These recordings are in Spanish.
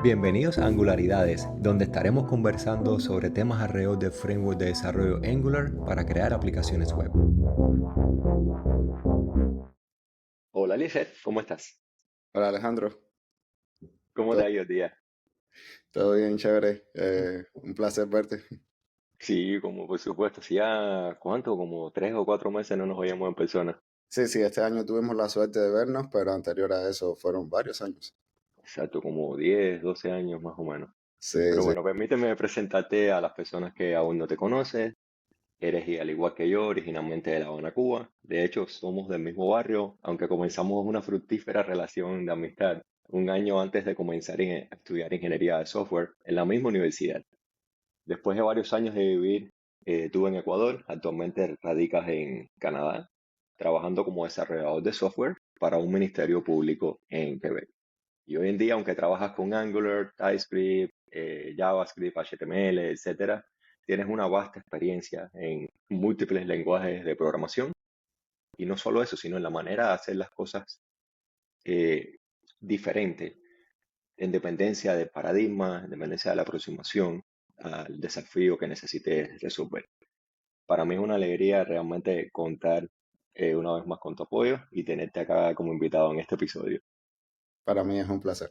Bienvenidos a Angularidades, donde estaremos conversando sobre temas alrededor del framework de desarrollo Angular para crear aplicaciones web. Hola Lizeth, ¿cómo estás? Hola Alejandro, ¿Cómo te todo, ha ido el día? todo bien, chévere. Un placer verte. Sí, como por supuesto, hacía ¿cuánto? Como 3 o 4 meses no nos oíamos en persona. Sí, sí, este año tuvimos la suerte de vernos, pero anterior a eso fueron varios años. Exacto, como 10, 12 años más o menos. Sí, Pero sí. bueno, permíteme presentarte a las personas que aún no te conocen. Eres, y al igual que yo, originalmente de La Habana, Cuba. De hecho, somos del mismo barrio, aunque comenzamos una fructífera relación de amistad un año antes de comenzar a estudiar ingeniería de software en la misma universidad. Después de varios años de vivir tú en Ecuador, actualmente radicas en Canadá, trabajando como desarrollador de software para un ministerio público en Quebec. Y hoy en día, aunque trabajas con Angular, TypeScript, JavaScript, HTML, etcétera, tienes una vasta experiencia en múltiples lenguajes de programación. Y no solo eso, sino en la manera de hacer las cosas eh, diferente, en dependencia del paradigma, en dependencia de la aproximación al desafío que necesites resolver. Para mí es una alegría realmente contar una vez más con tu apoyo y tenerte acá como invitado en este episodio. Para mí es un placer.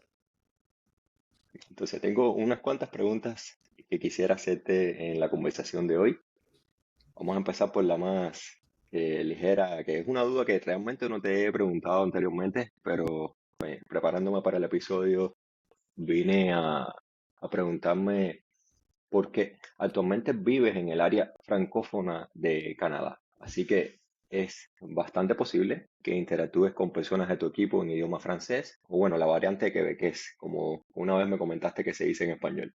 Entonces, tengo unas cuantas preguntas que quisiera hacerte en la conversación de hoy. Vamos a empezar por la más ligera, que es una duda que realmente no te he preguntado anteriormente, pero preparándome para el episodio vine a preguntarme por qué actualmente vives en el área francófona de Canadá. Así que es bastante posible que interactúes con personas de tu equipo en idioma francés, o bueno, la variante que es como una vez me comentaste que se dice en español.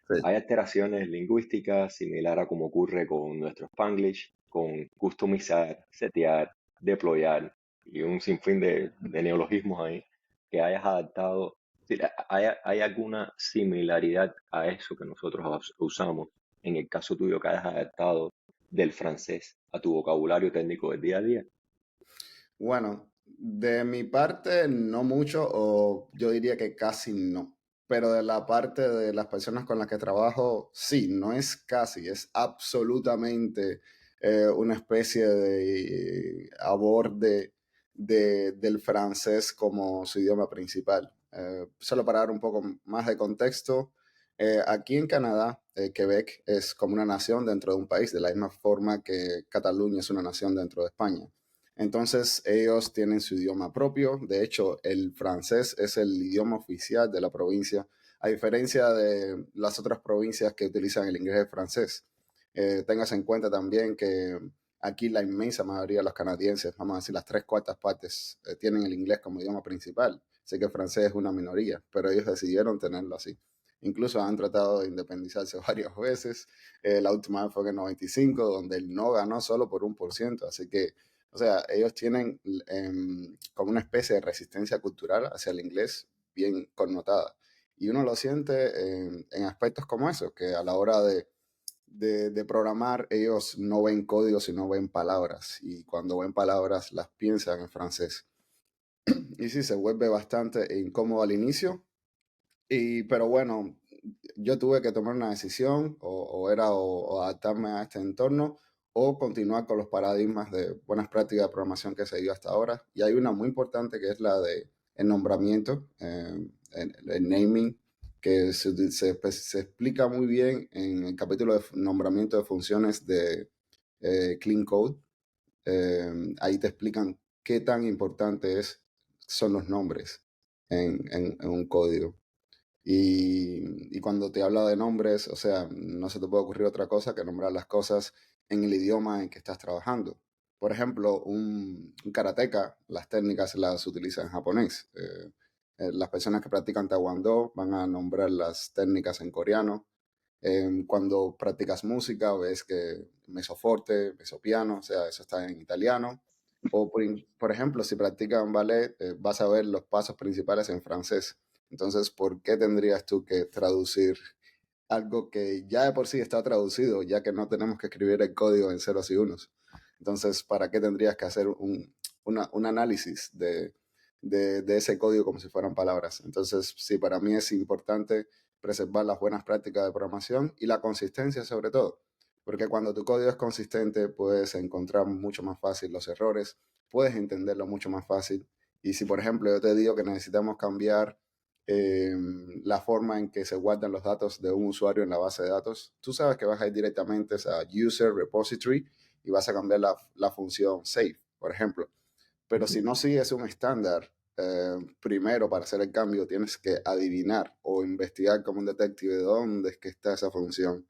Sí. Hay alteraciones lingüísticas similar a como ocurre con nuestro Spanglish, con customizar, setear, deployar y un sinfín de neologismos ahí que hayas adaptado. Es decir, ¿hay alguna similaridad a eso que nosotros usamos en el caso tuyo que hayas adaptado del francés a tu vocabulario técnico del día a día? Bueno, de mi parte no mucho, o yo diría que casi no. Pero de la parte de las personas con las que trabajo, sí, no es casi, es absolutamente una especie de aborde del francés como su idioma principal. Solo para dar un poco más de contexto, aquí en Canadá, Quebec es como una nación dentro de un país, de la misma forma que Cataluña es una nación dentro de España. Entonces ellos tienen su idioma propio. De hecho, el francés es el idioma oficial de la provincia, a diferencia de las otras provincias que utilizan el inglés y el francés. Tengas en cuenta también que aquí la inmensa mayoría de los canadienses, vamos a decir las tres cuartas partes, tienen el inglés como idioma principal. Sé que el francés es una minoría, pero ellos decidieron tenerlo así. Incluso han tratado de independizarse varias veces. La última vez fue en el 95, donde el no ganó solo por 1%. Así que o sea, ellos tienen como una especie de resistencia cultural hacia el inglés bien connotada. Y uno lo siente en aspectos como eso, que a la hora de programar ellos no ven código, sino ven palabras. Y cuando ven palabras las piensan en francés. Y sí, se vuelve bastante incómodo al inicio. Pero bueno, yo tuve que tomar una decisión o adaptarme a este entorno o continuar con los paradigmas de buenas prácticas de programación que se dio hasta ahora. Y hay una muy importante que es la de el nombramiento, el naming, que se explica muy bien en el capítulo de nombramiento de funciones de Clean Code. Ahí te explican qué tan importante son los nombres en un código. Y cuando te habla de nombres, o sea, no se te puede ocurrir otra cosa que nombrar las cosas en el idioma en que estás trabajando. Por ejemplo, un karateka, las técnicas las utiliza en japonés. Las personas que practican taekwondo van a nombrar las técnicas en coreano. Cuando practicas música, ves que mesoforte, mesopiano, o sea, eso está en italiano. O por ejemplo, si practicas ballet, vas a ver los pasos principales en francés. Entonces, ¿por qué tendrías tú que traducir algo que ya de por sí está traducido, ya que no tenemos que escribir el código en ceros y unos? Entonces, ¿para qué tendrías que hacer un análisis de ese código como si fueran palabras. Entonces, sí, para mí es importante preservar las buenas prácticas de programación y la consistencia sobre todo, porque cuando tu código es consistente puedes encontrar mucho más fácil los errores, puedes entenderlo mucho más fácil. Y si, por ejemplo, yo te digo que necesitamos cambiar eh, la forma en que se guardan los datos de un usuario en la base de datos, tú sabes que vas a ir directamente a User Repository y vas a cambiar la función save, por ejemplo. Pero si Ujú. no sigues un estándar, primero para hacer el cambio tienes que adivinar o investigar como un detective de dónde es que está esa función.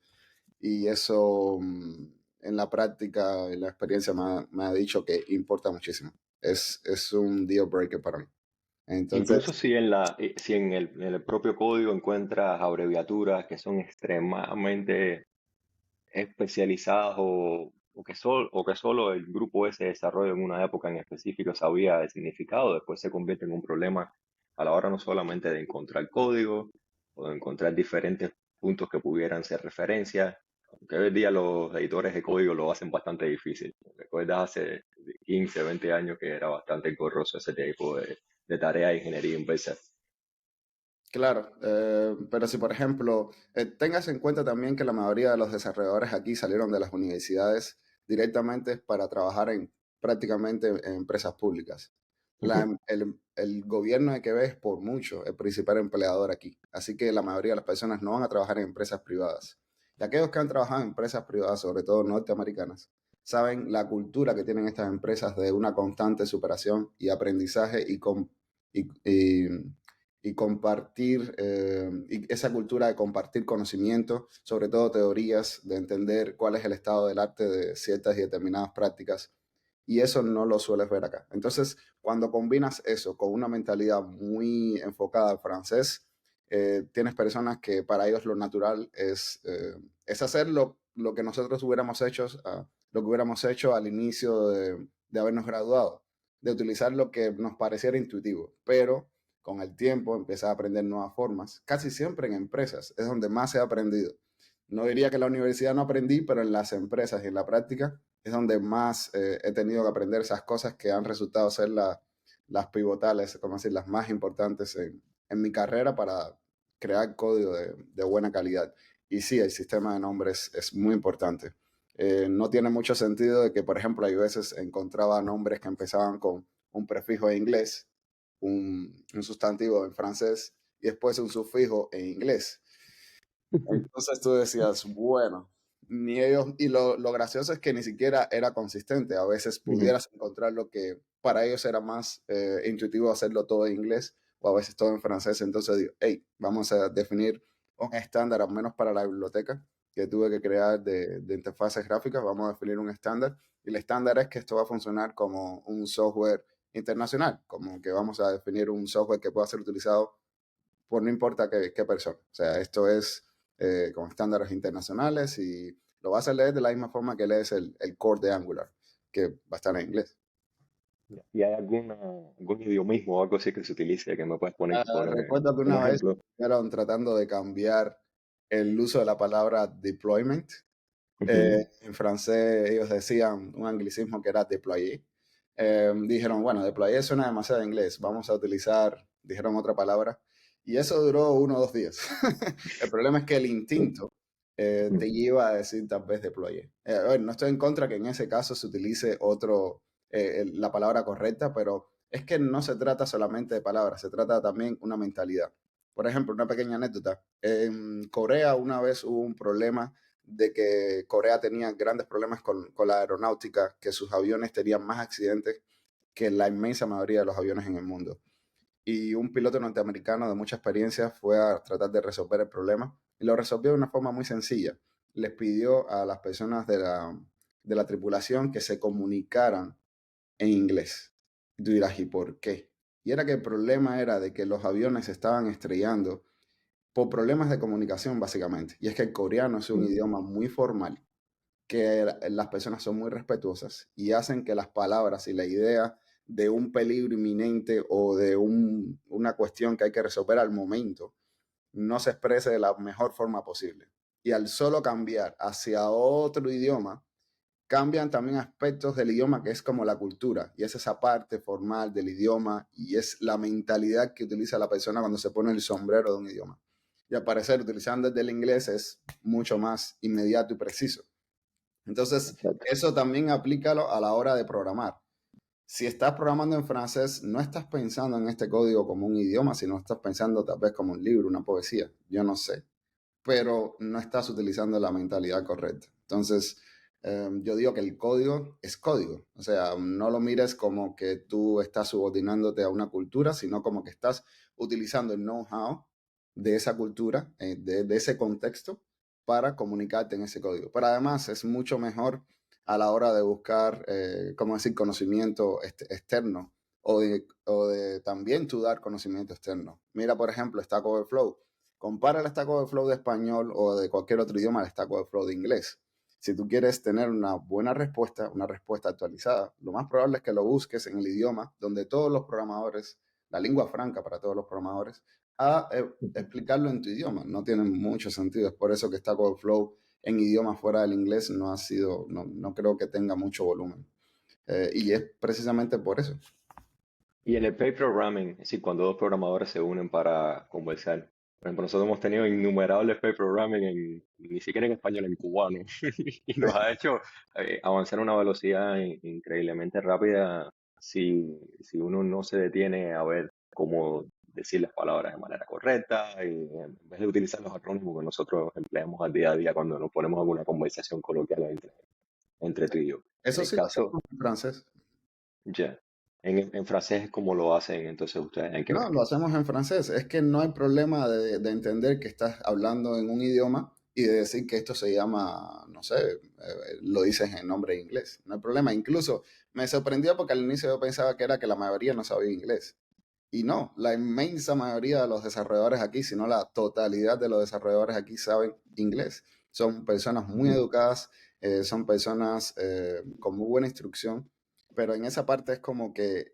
Y eso en la práctica, en la experiencia me ha dicho que importa muchísimo. Es un deal breaker para mí. Incluso Entonces, si en el propio código encuentras abreviaturas que son extremadamente especializadas o que solo el grupo ese desarrollo en una época en específico sabía el significado, después se convierte en un problema a la hora no solamente de encontrar código o de encontrar diferentes puntos que pudieran ser referencias, aunque hoy en día los editores de código lo hacen bastante difícil. Recuerdas hace 15, 20 años que era bastante engorroso ese tipo de tarea de ingeniería inversa. claro, pero si por ejemplo, tengas en cuenta también que la mayoría de los desarrolladores aquí salieron de las universidades directamente para trabajar en prácticamente en empresas públicas. Ujú. El gobierno de Quebec es por mucho el principal empleador aquí, así que la mayoría de las personas no van a trabajar en empresas privadas. Y aquellos que han trabajado en empresas privadas, sobre todo norteamericanas, saben la cultura que tienen estas empresas de una constante superación y aprendizaje y, y- y compartir, y esa cultura de compartir conocimiento, sobre todo teorías, de entender cuál es el estado del arte de ciertas y determinadas prácticas. Y eso no lo sueles ver acá. Entonces, cuando combinas eso con una mentalidad muy enfocada al francés, tienes personas que para ellos lo natural es hacer lo que nosotros hubiéramos hecho, lo que hubiéramos hecho al inicio de habernos graduado, de utilizar lo que nos pareciera intuitivo, pero con el tiempo empecé a aprender nuevas formas, casi siempre en empresas, es donde más he aprendido. No diría que en la universidad no aprendí, pero en las empresas y en la práctica es donde más he tenido que aprender esas cosas que han resultado ser las pivotales, como decir, las más importantes en mi carrera para crear código de buena calidad. Y sí, el sistema de nombres es muy importante. No tiene mucho sentido de que, por ejemplo, hay veces encontraba nombres que empezaban con un prefijo en inglés, un sustantivo en francés y después un sufijo en inglés. Entonces tú decías, bueno, ni ellos, y lo gracioso es que ni siquiera era consistente. A veces Ujú. pudieras encontrar lo que para ellos era más intuitivo hacerlo todo en inglés o a veces todo en francés. Entonces digo, hey, vamos a definir un estándar, al menos para la biblioteca que tuve que crear de interfaces gráficas. Vamos a definir un estándar y el estándar es que esto va a funcionar como un software internacional, como que vamos a definir un software que pueda ser utilizado por no importa qué persona. O sea, esto es con estándares internacionales y lo vas a leer de la misma forma que lees el core de Angular, que va a estar en inglés. ¿Y hay algún idiomismo o algo así que se utilice que me puedes poner Recuerdo que un una vez ejemplo? estuvieron tratando de cambiar el uso de la palabra deployment. Ujú. En francés ellos decían un anglicismo que era deployer. Dijeron, bueno, deployer suena demasiado inglés, vamos a utilizar, dijeron otra palabra, y eso duró 1 o 2 días. El problema es que el instinto te Ujú. lleva a decir tal vez deployer. A ver, no estoy en contra que en ese caso se utilice la palabra correcta, pero es que no se trata solamente de palabras, se trata también una mentalidad. Por ejemplo, una pequeña anécdota. En Corea una vez hubo un problema de que Corea tenía grandes problemas con la aeronáutica, que sus aviones tenían más accidentes que la inmensa mayoría de los aviones en el mundo. Y un piloto norteamericano de mucha experiencia fue a tratar de resolver el problema y lo resolvió de una forma muy sencilla. Les pidió a las personas de la tripulación que se comunicaran en inglés. Y tú dirás, ¿y por qué? Y era que el problema era de que los aviones se estaban estrellando por problemas de comunicación, básicamente. Y es que el coreano es un Ujú. idioma muy formal, que las personas son muy respetuosas y hacen que las palabras y la idea de un peligro inminente o de una cuestión que hay que resolver al momento no se exprese de la mejor forma posible. Y al solo cambiar hacia otro idioma, cambian también aspectos del idioma, que es como la cultura, y es esa parte formal del idioma, y es la mentalidad que utiliza la persona cuando se pone el sombrero de un idioma. Y al parecer, utilizando desde el inglés es mucho más inmediato y preciso. Entonces, Exacto. eso también aplícalo a la hora de programar. Si estás programando en francés, no estás pensando en este código como un idioma, sino estás pensando tal vez como un libro, una poesía, yo no sé, pero no estás utilizando la mentalidad correcta. Entonces, yo digo que el código es código, o sea, no lo mires como que tú estás subordinándote a una cultura, sino como que estás utilizando el know-how de esa cultura, de ese contexto, para comunicarte en ese código. Pero además es mucho mejor a la hora de buscar, ¿cómo decir?, conocimiento externo o de también tú dar conocimiento externo. Mira, por ejemplo, Stack Overflow. Compara el Stack Overflow de español o de cualquier otro idioma al Stack Overflow de inglés. Si tú quieres tener una buena respuesta, una respuesta actualizada, lo más probable es que lo busques en el idioma donde todos los programadores, la lengua franca para todos los programadores, a explicarlo en tu idioma. No tiene mucho sentido. Es por eso que Stack Overflow en idiomas fuera del inglés no ha sido, no creo que tenga mucho volumen. Y es precisamente por eso. Y en el pair programming, es decir, cuando dos programadores se unen para conversar. Por ejemplo, nosotros hemos tenido innumerables pair programming, ni siquiera en español, en cubano, y nos ha hecho avanzar a una velocidad increíblemente rápida si uno no se detiene a ver cómo decir las palabras de manera correcta, y en vez de utilizar los acrónimos que nosotros empleamos al día a día cuando nos ponemos en una conversación coloquial entre tú y yo. En Eso el sí lo caso, hacemos en francés. ya. En francés, ¿cómo lo hacen? Entonces ustedes hay que No, ver. lo hacemos en francés. Es que no hay problema de entender que estás hablando en un idioma y de decir que esto se llama, no sé, lo dices en nombre de inglés. No hay problema. Incluso me sorprendió porque al inicio yo pensaba que era que la mayoría no sabía inglés. Y no, la inmensa mayoría de los desarrolladores aquí, si no la totalidad de los desarrolladores aquí saben inglés. Son personas muy Ujú. educadas, son personas con muy buena instrucción, pero en esa parte es como que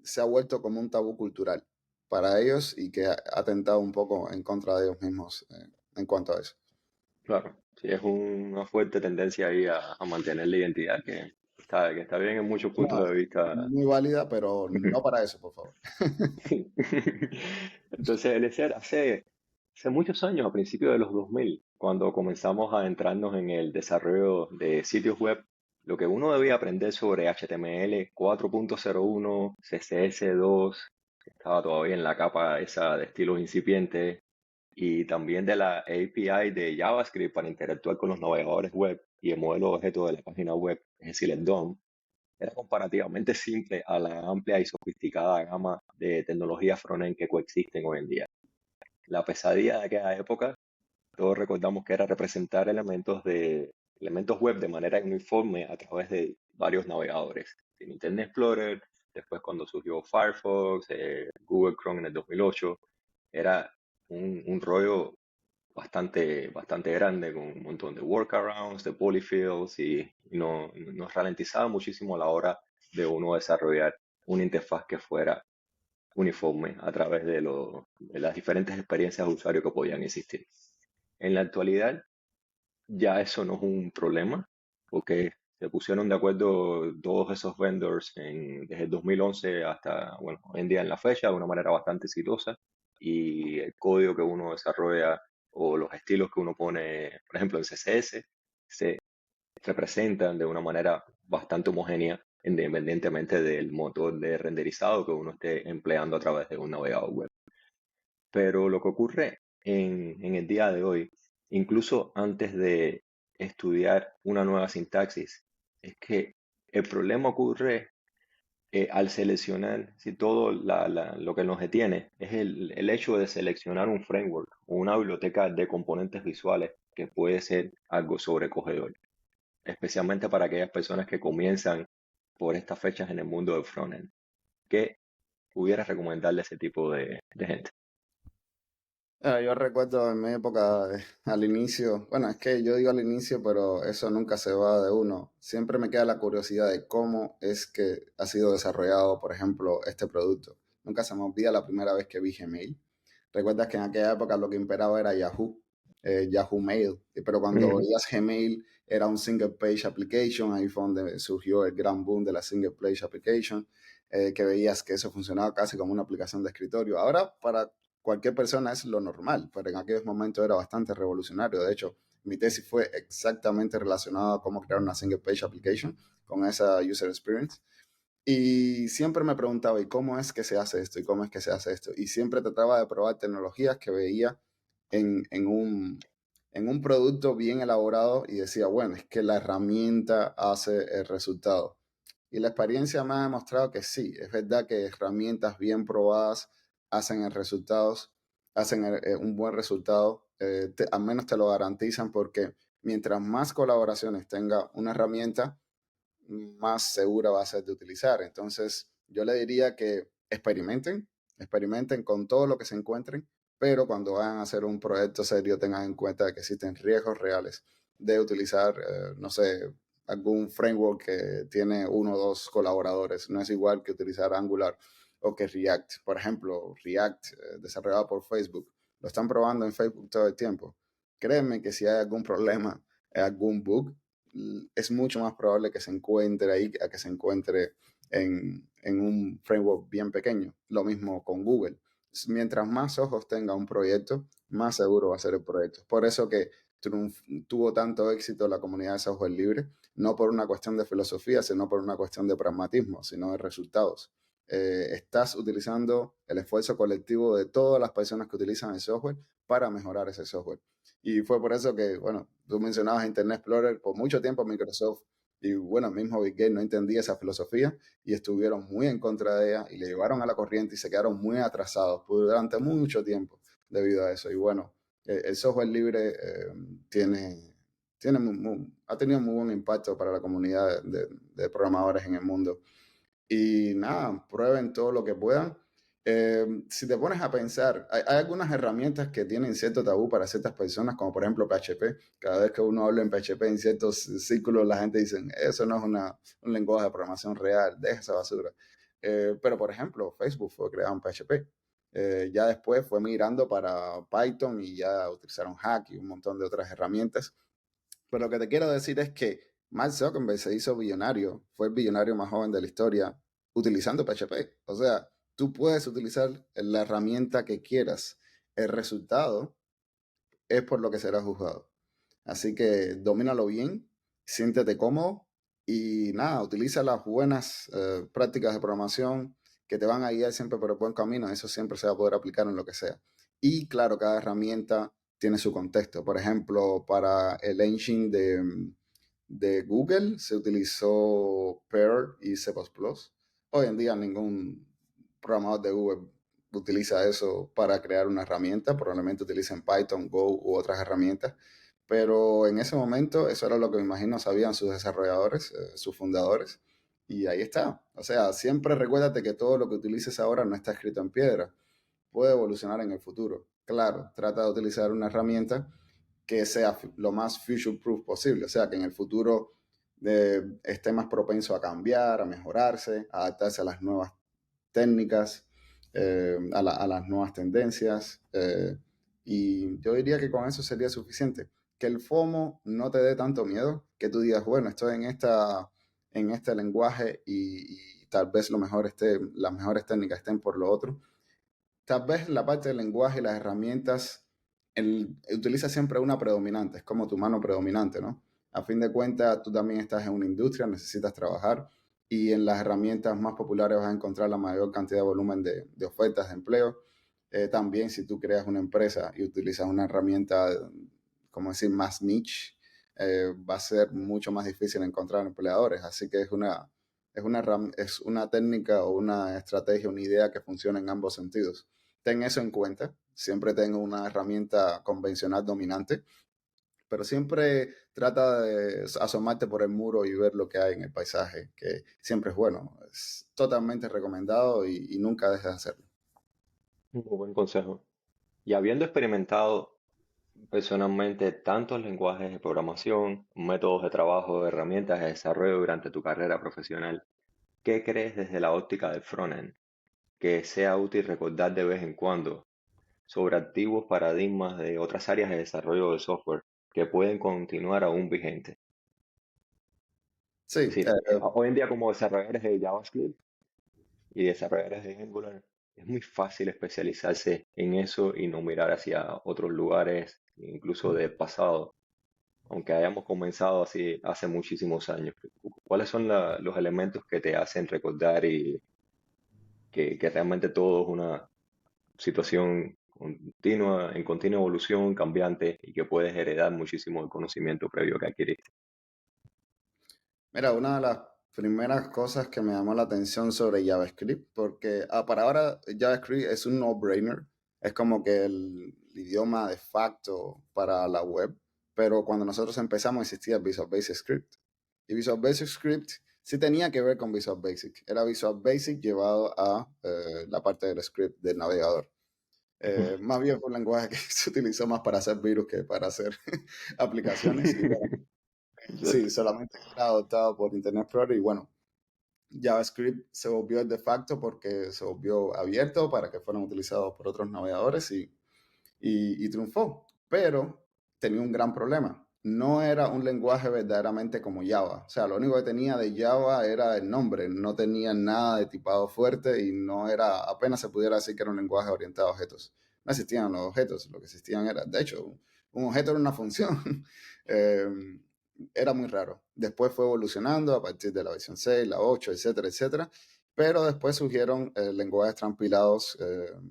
se ha vuelto como un tabú cultural para ellos y que ha atentado un poco en contra de ellos mismos en cuanto a eso. Claro, sí, es una fuerte tendencia ahí a mantener la identidad que está bien en muchos puntos No, de vista. muy válida, pero no para eso, por favor. Entonces, Eliezer, hace muchos años, a principios de los 2000, cuando comenzamos a entrarnos en el desarrollo de sitios web, lo que uno debía aprender sobre HTML 4.01, CSS2, que estaba todavía en la capa esa de estilos incipientes, y también de la API de JavaScript para interactuar con los navegadores web y el modelo de objeto de la página web, es decir, el DOM, era comparativamente simple a la amplia y sofisticada gama de tecnologías frontend que coexisten hoy en día. La pesadilla de aquella época, todos recordamos que era representar elementos web de manera uniforme a través de varios navegadores. En Internet Explorer, después cuando surgió Firefox, Google Chrome en el 2008, era un rollo bastante grande, con un montón de workarounds, de polyfills, y nos ralentizaba muchísimo a la hora de uno desarrollar una interfaz que fuera uniforme a través de las diferentes experiencias de usuario que podían existir. En la actualidad ya eso no es un problema, porque se pusieron de acuerdo todos esos vendors desde el 2011 hasta, bueno, hoy en día en la fecha, de una manera bastante exitosa, y el código que uno desarrolla o los estilos que uno pone, por ejemplo, en CSS, se representan de una manera bastante homogénea, independientemente del motor de renderizado que uno esté empleando a través de un navegador web. Pero lo que ocurre en el día de hoy, incluso antes de estudiar una nueva sintaxis, es que el problema ocurre al seleccionar, si todo lo que nos detiene es el hecho de seleccionar un framework o una biblioteca de componentes visuales que puede ser algo sobrecogedor, especialmente para aquellas personas que comienzan por estas fechas en el mundo del frontend. ¿Qué pudieras recomendarle a ese tipo de gente? Yo recuerdo en mi época, al inicio, bueno, es que yo digo al inicio, pero eso nunca se va de uno. Siempre me queda la curiosidad de cómo es que ha sido desarrollado, por ejemplo, este producto. Nunca se me olvida la primera vez que vi Gmail. Recuerdas que en aquella época lo que imperaba era Yahoo. Yahoo Mail. Pero cuando Ujú. veías Gmail era un single page application, ahí fue donde surgió el gran boom de la single page application, que veías que eso funcionaba casi como una aplicación de escritorio. Ahora para cualquier persona es lo normal, pero en aquellos momentos era bastante revolucionario. De hecho, mi tesis fue exactamente relacionada a cómo crear una single page application con esa user experience. Y siempre me preguntaba, ¿y cómo es que se hace esto? ¿Y cómo es que se hace esto? Y siempre trataba de probar tecnologías que veía en un producto bien elaborado y decía, bueno, es que la herramienta hace el resultado. Y la experiencia me ha demostrado que sí, es verdad que herramientas bien probadas hacen el resultados, hacen un buen resultado, al menos te lo garantizan porque mientras más colaboraciones tenga una herramienta, más segura va a ser de utilizar. Entonces, yo le diría que experimenten con todo lo que se encuentren, pero cuando vayan a hacer un proyecto serio tengan en cuenta que existen riesgos reales de utilizar, no sé, algún framework que tiene uno o dos colaboradores. No es igual que utilizar Angular o que React. Por ejemplo, React, desarrollado por Facebook, lo están probando en Facebook todo el tiempo. Créeme que si hay algún problema, algún bug, es mucho más probable que se encuentre ahí a que se encuentre en un framework bien pequeño. Lo mismo con Google. Mientras más ojos tenga un proyecto, más seguro va a ser el proyecto. Por eso que tuvo tanto éxito la comunidad de software libre, no por una cuestión de filosofía, sino por una cuestión de pragmatismo, sino de resultados. Estás utilizando el esfuerzo colectivo de todas las personas que utilizan el software para mejorar ese software. Y fue por eso que, bueno, tú mencionabas Internet Explorer, por mucho tiempo Microsoft y, bueno, mismo Bill Gates no entendía esa filosofía y estuvieron muy en contra de ella y le llevaron a la corriente y se quedaron muy atrasados durante mucho tiempo debido a eso. Y bueno, el software libre ha tenido muy buen impacto para la comunidad de programadores en el mundo. Y nada, prueben todo lo que puedan. Si te pones a pensar, hay algunas herramientas que tienen cierto tabú para ciertas personas, como por ejemplo PHP. Cada vez que uno habla en PHP en ciertos círculos, la gente dice, eso no es un lenguaje de programación real, deja esa basura. Pero por ejemplo, Facebook fue creado en PHP. Ya después fue migrando para Python y ya utilizaron Hack y un montón de otras herramientas. Pero lo que te quiero decir es que Mark Zuckerberg se hizo billonario, fue el billonario más joven de la historia utilizando PHP. O sea, tú puedes utilizar la herramienta que quieras. El resultado es por lo que será juzgado. Así que domínalo bien, siéntete cómodo y nada, utiliza las buenas prácticas de programación que te van a guiar siempre por el buen camino. Eso siempre se va a poder aplicar en lo que sea. Y claro, cada herramienta tiene su contexto. Por ejemplo, para el engine de Google se utilizó Perl y C++. Hoy en día ningún programador de Google utiliza eso para crear una herramienta, probablemente utilicen Python, Go u otras herramientas, pero en ese momento eso era lo que me imagino sabían sus desarrolladores, sus fundadores, y ahí está. O sea, siempre recuérdate que todo lo que utilices ahora no está escrito en piedra, puede evolucionar en el futuro. Claro, trata de utilizar una herramienta que sea lo más future proof posible, o sea, que en el futuro esté más propenso a cambiar, a mejorarse, a adaptarse a las nuevas técnicas, a las nuevas tendencias. Y yo diría que con eso sería suficiente. Que el FOMO no te dé tanto miedo, que tú digas, bueno, estoy en este lenguaje y tal vez las mejores técnicas estén por lo otro. Tal vez la parte del lenguaje y las herramientas, utiliza siempre una predominante, es como tu mano predominante, ¿no? A fin de cuentas, tú también estás en una industria, necesitas trabajar y en las herramientas más populares vas a encontrar la mayor cantidad de volumen de ofertas de empleo. También si tú creas una empresa y utilizas una herramienta, como decir, más niche, va a ser mucho más difícil encontrar empleadores. Así que es una técnica o una estrategia, una idea que funciona en ambos sentidos. Ten eso en cuenta. Siempre tengo una herramienta convencional dominante, pero siempre trata de asomarte por el muro y ver lo que hay en el paisaje, que siempre es bueno. Es totalmente recomendado y nunca dejes de hacerlo. Muy buen consejo. Y habiendo experimentado personalmente tantos lenguajes de programación, métodos de trabajo, herramientas de desarrollo durante tu carrera profesional, ¿qué crees desde la óptica del frontend que sea útil recordar de vez en cuando? sobre antiguos paradigmas de otras áreas de desarrollo de software que pueden continuar aún vigentes. Es Sí, decir, hoy en día como desarrolladores de JavaScript y desarrolladores de Angular, es muy fácil especializarse en eso y no mirar hacia otros lugares, incluso del pasado, aunque hayamos comenzado así hace muchísimos años. ¿Cuáles son los elementos que te hacen recordar y que realmente todo es una situación continua, en continua evolución, cambiante y que puedes heredar muchísimo del conocimiento previo que adquiriste? mira, una de las primeras cosas que me llamó la atención sobre JavaScript, porque para ahora JavaScript es un no-brainer, es como que el idioma de facto para la web, pero cuando nosotros empezamos existía Visual Basic Script. Y Visual Basic Script sí tenía que ver con Visual Basic, era Visual Basic llevado a la parte del script del navegador. Más bien fue un lenguaje que se utilizó más para hacer virus que para hacer aplicaciones. Y bueno, sí, Exacto. solamente era adoptado por Internet Explorer y bueno, JavaScript se volvió el de facto porque se volvió abierto para que fueran utilizados por otros navegadores y triunfó. Pero tenía un gran problema. No era un lenguaje verdaderamente como Java. O sea, lo único que tenía de Java era el nombre. No tenía nada de tipado fuerte y no era, apenas se pudiera decir que era un lenguaje orientado a objetos. No existían los objetos. Lo que existían era, de hecho, un objeto era una función. Eh, Era muy raro. Después fue evolucionando a partir de la versión 6, la 8, etcétera, etcétera. Pero después surgieron lenguajes transpilados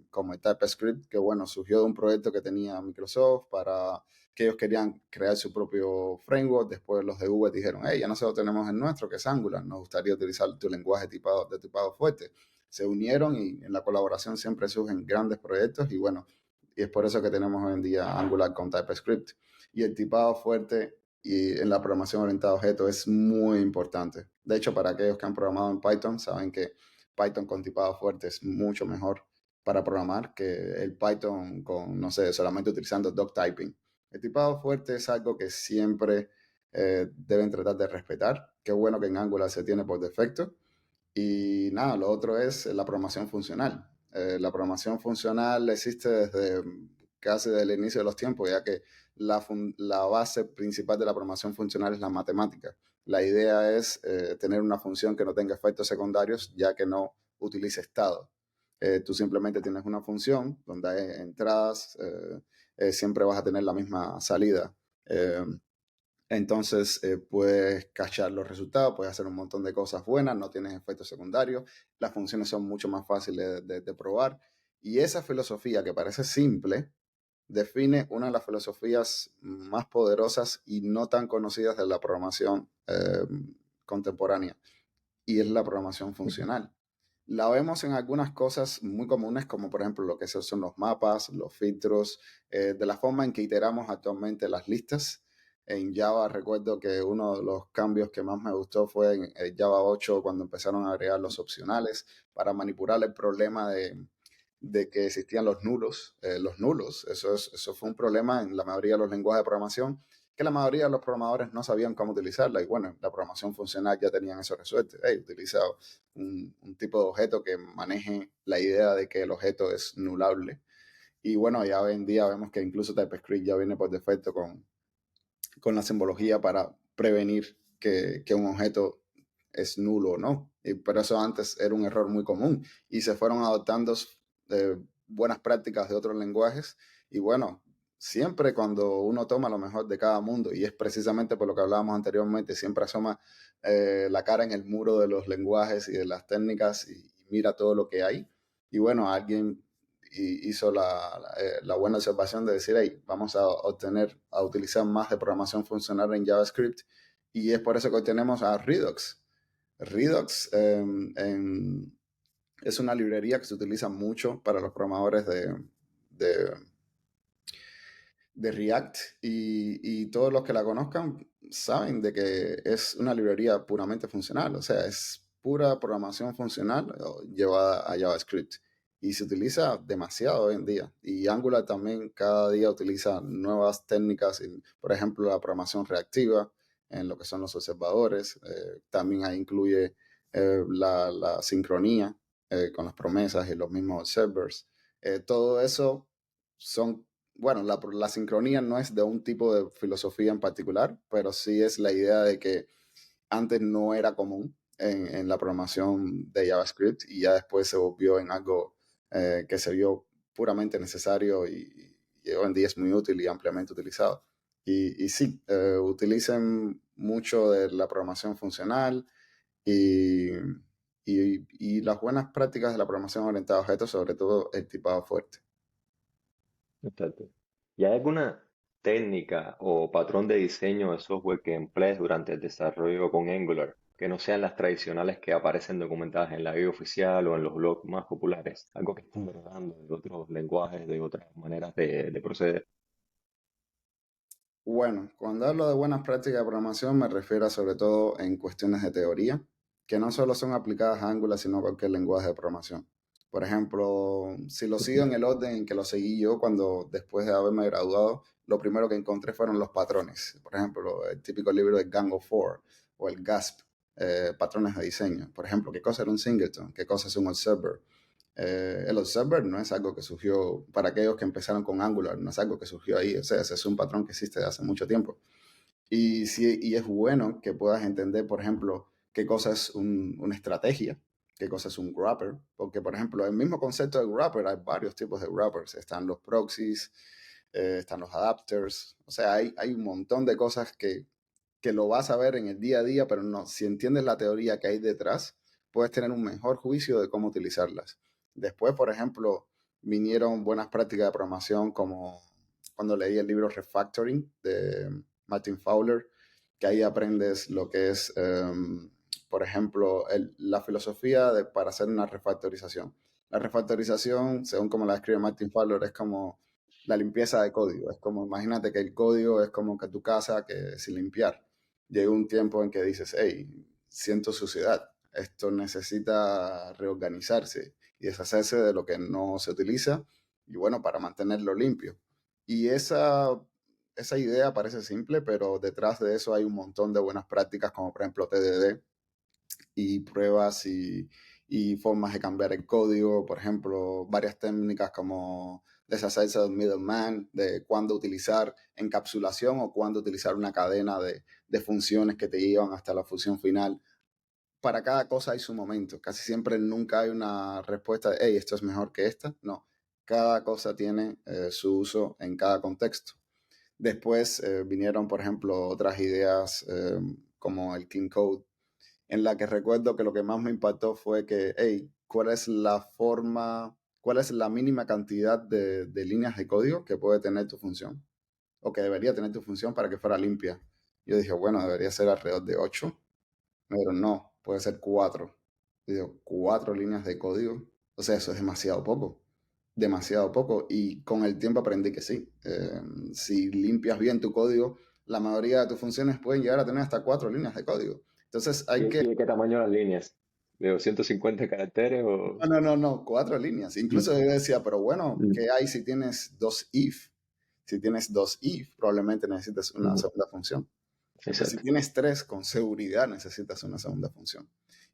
como el TypeScript, que bueno, surgió de un proyecto que tenía Microsoft para que ellos querían crear su propio framework. Después los de Google dijeron, hey, ya nosotros tenemos el nuestro, que es Angular, nos gustaría utilizar tu lenguaje de tipado fuerte. Se unieron y en la colaboración siempre surgen grandes proyectos y bueno, y es por eso que tenemos hoy en día Angular con TypeScript. Y el tipado fuerte y en la programación orientada a objetos es muy importante. De hecho, para aquellos que han programado en Python, saben que Python con tipado fuerte es mucho mejor para programar que el Python con, no sé, solamente utilizando doctyping. El tipado fuerte es algo que siempre deben tratar de respetar. Qué bueno que en Angular se tiene por defecto. Y nada, lo otro es la programación funcional. La programación funcional existe desde casi desde el inicio de los tiempos, ya que la base principal de la programación funcional es la matemática. La idea es tener una función que no tenga efectos secundarios, ya que no utilice estado. Tú simplemente tienes una función donde hay entradas, siempre vas a tener la misma salida. Eh, entonces puedes cachar los resultados, puedes hacer un montón de cosas buenas, no tienes efectos secundarios, las funciones son mucho más fáciles de probar. Y esa filosofía que parece simple define una de las filosofías más poderosas y no tan conocidas de la programación contemporánea, y es la programación funcional. La vemos en algunas cosas muy comunes, como por ejemplo lo que son los mapas, los filtros, de la forma en que iteramos actualmente las listas. En Java recuerdo que uno de los cambios que más me gustó fue en Java 8 cuando empezaron a agregar los opcionales para manipular el problema de que existían los nulos. Los nulos, eso fue un problema en la mayoría de los lenguajes de programación, que la mayoría de los programadores no sabían cómo utilizarla. Y bueno, la programación funcional ya tenían eso resuelto. Hey, utiliza un tipo de objeto que maneje la idea de que el objeto es nulable. Y bueno, ya hoy en día vemos que incluso TypeScript ya viene por defecto con la simbología para prevenir que un objeto es nulo o no. Pero eso antes era un error muy común y se fueron adoptando buenas prácticas de otros lenguajes. Y bueno, siempre cuando uno toma lo mejor de cada mundo, y es precisamente por lo que hablábamos anteriormente, siempre asoma la cara en el muro de los lenguajes y de las técnicas y mira todo lo que hay. Y bueno, alguien hizo la buena observación de decir, hey, vamos a obtener, a utilizar más de programación funcional en JavaScript, y es por eso que hoy tenemos a Redux. Redux es una librería que se utiliza mucho para los programadores de, de React y todos los que la conozcan saben de que es una librería puramente funcional, o sea, es pura programación funcional llevada a JavaScript y se utiliza demasiado hoy en día. Y Angular también cada día utiliza nuevas técnicas, por ejemplo, la programación reactiva en lo que son los observadores, también ahí incluye la sincronía con las promesas y los mismos observers. Todo eso son, bueno, la sincronía no es de un tipo de filosofía en particular, pero sí es la idea de que antes no era común en la programación de JavaScript y ya después se volvió en algo que se vio puramente necesario y hoy en día es muy útil y ampliamente utilizado. Y sí, utilicen mucho de la programación funcional y, y las buenas prácticas de la programación orientada a objetos, sobre todo el tipado fuerte. Exacto. ¿Y hay alguna técnica o patrón de diseño de software que emplees durante el desarrollo con Angular que no sean las tradicionales que aparecen documentadas en la guía oficial o en los blogs más populares? Algo que estén heredando de otros lenguajes, de otras maneras de proceder. Bueno, cuando hablo de buenas prácticas de programación me refiero sobre todo en cuestiones de teoría, que no solo son aplicadas a Angular, sino a cualquier lenguaje de programación. Por ejemplo, si lo sigo Ujú. en el orden en que lo seguí yo cuando después de haberme graduado, lo primero que encontré fueron los patrones. Por ejemplo, el típico libro de Gang of Four o el GASP, patrones de diseño. Por ejemplo, ¿qué cosa era un singleton? ¿Qué cosa es un observer? El observer no es algo que surgió para aquellos que empezaron con Angular, no es algo que surgió ahí, o sea, ese es un patrón que existe desde hace mucho tiempo. Y, sí, y es bueno que puedas entender, por ejemplo, qué cosa es una estrategia, qué cosa es un wrapper, porque, por ejemplo, el mismo concepto de wrapper, hay varios tipos de wrappers, están los proxies, están los adapters, o sea, hay un montón de cosas que lo vas a ver en el día a día, pero no, si entiendes la teoría que hay detrás, puedes tener un mejor juicio de cómo utilizarlas. Después, por ejemplo, vinieron buenas prácticas de programación como cuando leí el libro Refactoring de Martin Fowler, que ahí aprendes lo que es, por ejemplo, la filosofía para hacer una refactorización. La refactorización, según como la describe Martin Fowler, es como la limpieza de código. Es como, imagínate que el código es como que tu casa que sin limpiar. Llega un tiempo en que dices, hey, siento suciedad, esto necesita reorganizarse y deshacerse de lo que no se utiliza y bueno, para mantenerlo limpio. Y esa idea parece simple, pero detrás de eso hay un montón de buenas prácticas, como por ejemplo TDD y pruebas y formas de cambiar el código, por ejemplo, varias técnicas como deshacerse del middleman, de cuándo utilizar encapsulación o cuándo utilizar una cadena de funciones que te llevan hasta la función final. Para cada cosa hay su momento, casi siempre nunca hay una respuesta de, hey, esto es mejor que esta, no, cada cosa tiene su uso en cada contexto. Después vinieron, por ejemplo, otras ideas como el clean code, en la que recuerdo que lo que más me impactó fue que, hey, ¿cuál es la forma, cuál es la mínima cantidad de líneas de código que puede tener tu función? O que debería tener tu función para que fuera limpia. Yo dije, bueno, debería ser alrededor de 8, pero no, puede ser 4. Digo, 4 líneas de código. O sea, eso es demasiado poco. Demasiado poco. Y con el tiempo aprendí que sí. Si limpias bien tu código, la mayoría de tus funciones pueden llegar a tener hasta 4 líneas de código. Entonces hay que... Y de qué tamaño las líneas? ¿De 250 caracteres o...? No, 4 líneas. Incluso Mm, yo decía, pero bueno, mm, ¿qué hay si tienes dos if? Si tienes dos if, probablemente necesites una mm. segunda función. Pero si Exacto. tienes tres, con seguridad necesitas una segunda función.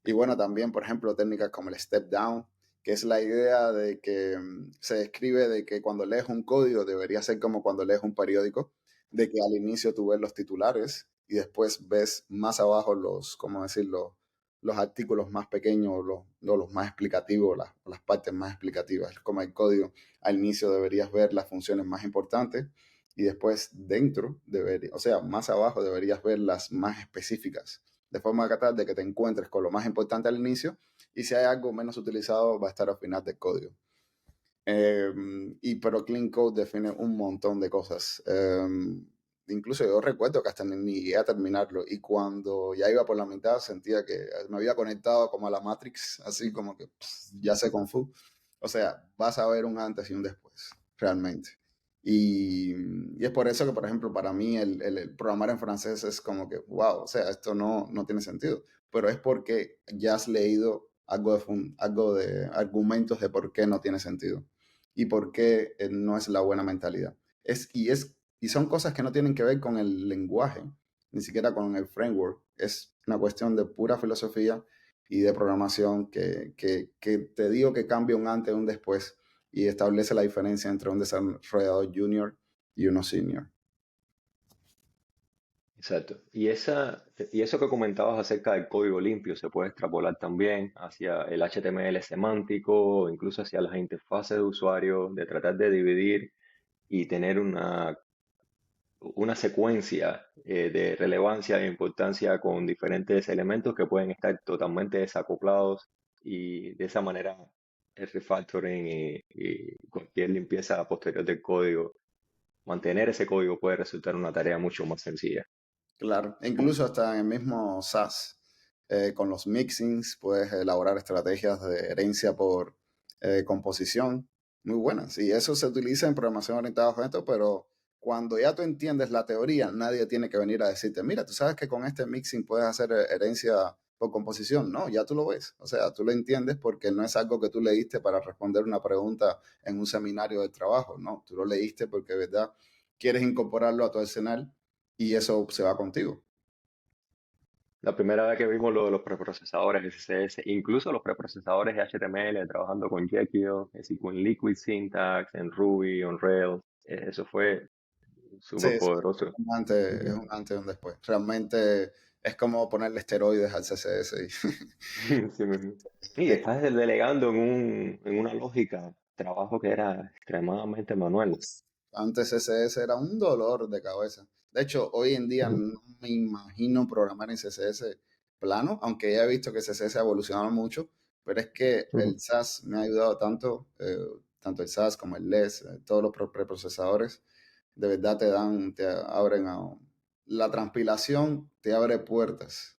Y bueno, también, por ejemplo, técnicas como el step down, que es la idea de que se describe de que cuando lees un código debería ser como cuando lees un periódico, de que al inicio tú ves los titulares y después ves más abajo los, ¿cómo decirlo? Los artículos más pequeños, los más explicativos, las partes más explicativas. Como el código, al inicio deberías ver las funciones más importantes y después dentro, o sea, más abajo deberías ver las más específicas, de forma que tal de que te encuentres con lo más importante al inicio y si hay algo menos utilizado va a estar al final del código. Pero Clean Code define un montón de cosas. Incluso yo recuerdo que hasta ni llegué a terminarlo y cuando ya iba por la mitad sentía que me había conectado como a la Matrix, así como que ya sé Kung Fu. O sea, vas a ver un antes y un después, realmente. Y es por eso que, por ejemplo, para mí el programar en francés es como que, wow, o sea, esto no tiene sentido. Pero es porque ya has leído algo de argumentos de por qué no tiene sentido y por qué no es la buena mentalidad. Y son cosas que no tienen que ver con el lenguaje, ni siquiera con el framework. Es una cuestión de pura filosofía y de programación que te digo que cambia un antes y un después y establece la diferencia entre un desarrollador junior y uno senior. Exacto. Y eso que comentabas acerca del código limpio se puede extrapolar también hacia el HTML semántico, incluso hacia las interfaces de usuario, de tratar de dividir y tener una secuencia de relevancia e importancia con diferentes elementos que pueden estar totalmente desacoplados y de esa manera el refactoring y cualquier limpieza posterior del código, mantener ese código puede resultar una tarea mucho más sencilla. Claro, e incluso hasta en el mismo SAS, con los mixins, puedes elaborar estrategias de herencia por composición muy buenas. Y eso se utiliza en programación orientada a objetos, pero cuando ya tú entiendes la teoría, nadie tiene que venir a decirte, mira, tú sabes que con este mixing puedes hacer herencia por composición. No, ya tú lo ves. O sea, tú lo entiendes porque no es algo que tú leíste para responder una pregunta en un seminario de trabajo. No, tú lo leíste porque, ¿verdad? Quieres incorporarlo a tu arsenal y eso se va contigo. La primera vez que vimos lo de los preprocesadores SSS, incluso los preprocesadores de HTML, trabajando con Jekyll, es decir, con Liquid Syntax, en Ruby, on Rails, eso fue Sí, súper es poderoso. es Ujú. un antes y un después. Realmente es como ponerle esteroides al CSS. Sí mismo. Y Eh, estás delegando en una lógica, trabajo que era extremadamente manual. Antes CSS era un dolor de cabeza. De hecho, hoy en día Ujú, no me imagino programar en CSS plano, aunque ya he visto que CSS ha evolucionado mucho, pero es que ujú. el SAS me ha ayudado tanto, tanto el SAS como el LESS, todos los preprocesadores, de verdad te abren a... La transpilación te abre puertas.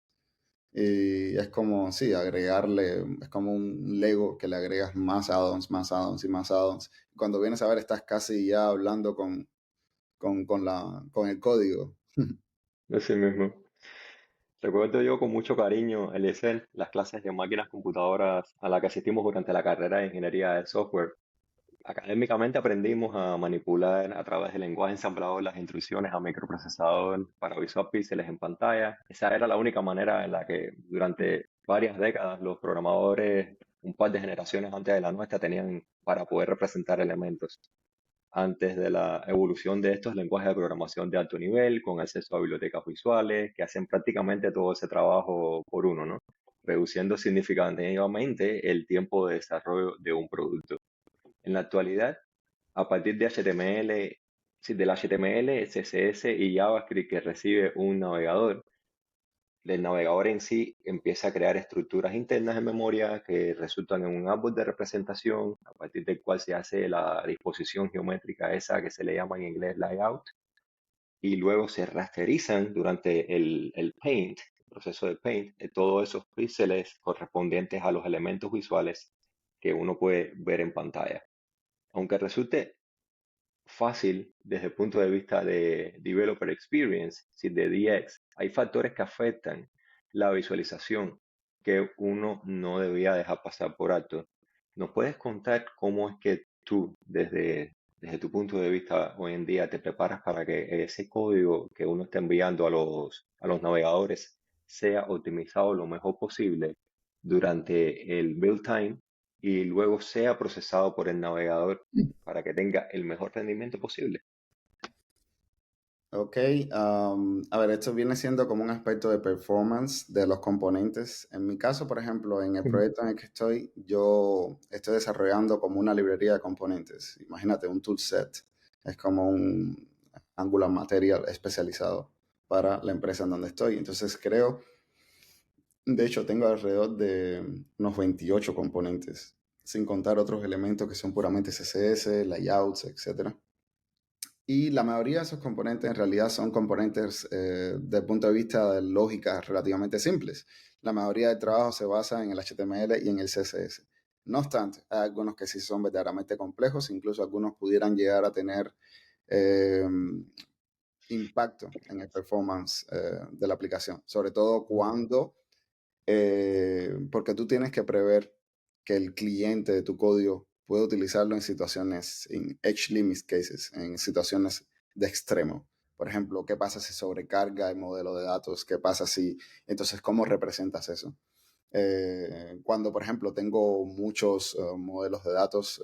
Y es como, sí, agregarle, es como un Lego que le agregas más addons y más addons. Cuando vienes a ver, estás casi ya hablando con el código. Así mismo. Recuerdo yo con mucho cariño el Excel, las clases de máquinas computadoras a las que asistimos durante la carrera de ingeniería de software. Académicamente aprendimos a manipular a través del lenguaje ensamblador las instrucciones a microprocesador para visualizar píxeles en pantalla. Esa era la única manera en la que durante varias décadas los programadores, un par de generaciones antes de la nuestra, tenían para poder representar elementos. Antes de la evolución de estos lenguajes de programación de alto nivel, con acceso a bibliotecas visuales, que hacen prácticamente todo ese trabajo por uno, ¿no? Reduciendo significativamente el tiempo de desarrollo de un producto. En la actualidad, a partir de HTML, sí, del HTML, CSS y JavaScript que recibe un navegador, el navegador en sí empieza a crear estructuras internas en memoria que resultan en un árbol de representación a partir del cual se hace la disposición geométrica esa que se le llama en inglés layout y luego se rasterizan durante el paint, el proceso de paint, de todos esos píxeles correspondientes a los elementos visuales que uno puede ver en pantalla. Aunque resulte fácil desde el punto de vista de Developer Experience, si de DX, hay factores que afectan la visualización que uno no debía dejar pasar por alto. ¿Nos puedes contar cómo es que tú, desde tu punto de vista hoy en día, te preparas para que ese código que uno está enviando a los navegadores sea optimizado lo mejor posible durante el build time y luego sea procesado por el navegador para que tenga el mejor rendimiento posible? Ok, a ver, esto viene siendo como un aspecto de performance de los componentes. En mi caso, por ejemplo, en el Ujú. proyecto en el que estoy, yo estoy desarrollando como una librería de componentes. Imagínate, un toolset. Es como un Angular Material especializado para la empresa en donde estoy. Entonces creo, de hecho, tengo alrededor de unos 28 componentes, sin contar otros elementos que son puramente CSS, layouts, etcétera. Y la mayoría de esos componentes en realidad son componentes desde el punto de vista de lógica relativamente simples. La mayoría del trabajo se basa en el HTML y en el CSS. No obstante, hay algunos que sí son verdaderamente complejos, incluso algunos pudieran llegar a tener eh, impacto en el performance de la aplicación, sobre todo cuando porque tú tienes que prever que el cliente de tu código puede utilizarlo en situaciones, en edge limit cases, en situaciones de extremo. Por ejemplo, ¿qué pasa si sobrecarga el modelo de datos? ¿Qué pasa si... Entonces, ¿cómo representas eso? Cuando, por ejemplo, tengo muchos modelos de datos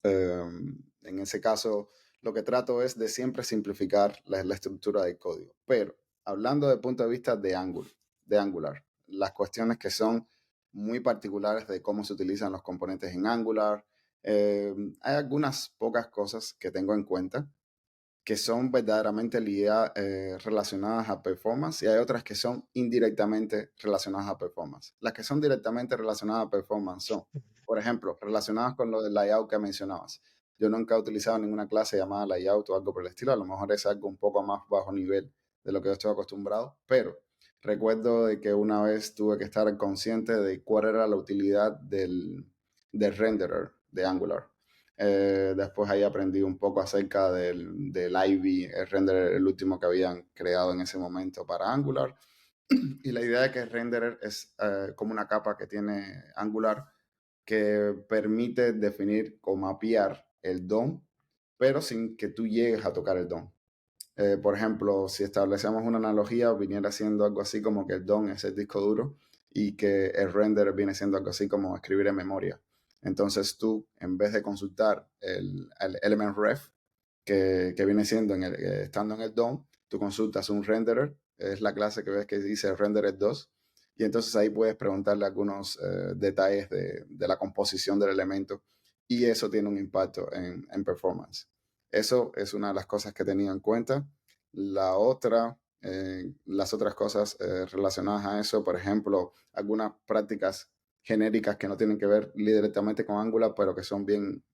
En ese caso, lo que trato es de siempre simplificar la estructura del código. Pero hablando desde el punto de vista de Angular, las cuestiones que son muy particulares de cómo se utilizan los componentes en Angular, hay algunas pocas cosas que tengo en cuenta que son verdaderamente relacionadas a performance y hay otras que son indirectamente relacionadas a performance. Las que son directamente relacionadas a performance son, por ejemplo, relacionadas con lo del layout que mencionabas. Yo nunca he utilizado ninguna clase llamada layout o algo por el estilo, a lo mejor es algo un poco más bajo nivel de lo que yo estoy acostumbrado, pero recuerdo de que una vez tuve que estar consciente de cuál era la utilidad del renderer de Angular. Después ahí aprendí un poco acerca del Ivy, el render, el último que habían creado en ese momento para Angular. Y la idea de que el renderer es como una capa que tiene Angular que permite definir o mapear el DOM, pero sin que tú llegues a tocar el DOM. Por ejemplo, si establecemos una analogía, viniera siendo algo así como que el DOM es el disco duro y que el render viene siendo algo así como escribir en memoria. Entonces tú, en vez de consultar el element ref, que viene siendo estando en el DOM, tú consultas un renderer, es la clase que ves que dice renderer 2, y entonces ahí puedes preguntarle algunos detalles de la composición del elemento, y eso tiene un impacto en performance. Eso es una de las cosas que he tenido en cuenta. Las otras cosas relacionadas a eso, por ejemplo, algunas prácticas genéricas que no tienen que ver directamente con Angular, pero que son bien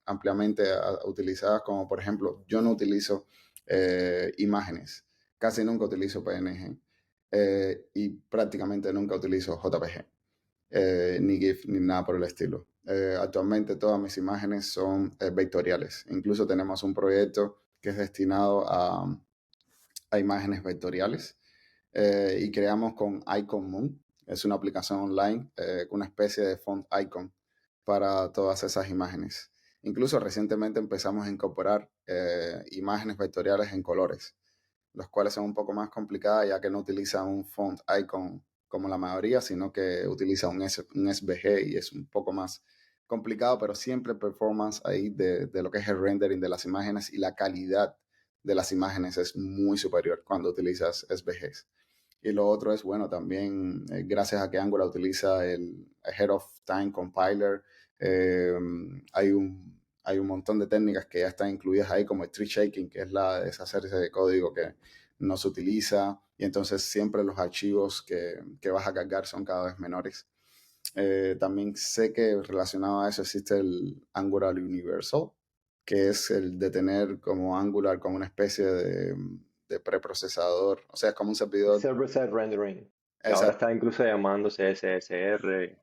ampliamente utilizadas, como por ejemplo, yo no utilizo imágenes, casi nunca utilizo PNG y prácticamente nunca utilizo JPG, ni GIF, ni nada por el estilo. Actualmente todas mis imágenes son vectoriales. Incluso tenemos un proyecto que es destinado a imágenes vectoriales y creamos con Icon Moon. Es una aplicación online con una especie de font icon para todas esas imágenes. Incluso recientemente empezamos a incorporar imágenes vectoriales en colores, los cuales son un poco más complicadas ya que no utilizan un font icon como la mayoría, sino que utiliza un SVG y es un poco más complicado, pero siempre el performance ahí de lo que es el rendering de las imágenes y la calidad de las imágenes es muy superior cuando utilizas SVGs. Y lo otro es, bueno, también gracias a que Angular utiliza el Ahead of Time Compiler, eh, hay un montón de técnicas que ya están incluidas ahí, como el tree shaking, que es la de deshacerse de código que no se utiliza, y entonces siempre los archivos que vas a cargar son cada vez menores. También sé que relacionado a eso existe el Angular Universal, que es el de tener como Angular como una especie de preprocesador, o sea, es como un servidor. Server-side rendering, que ahora Exacto. está incluso llamándose SSR,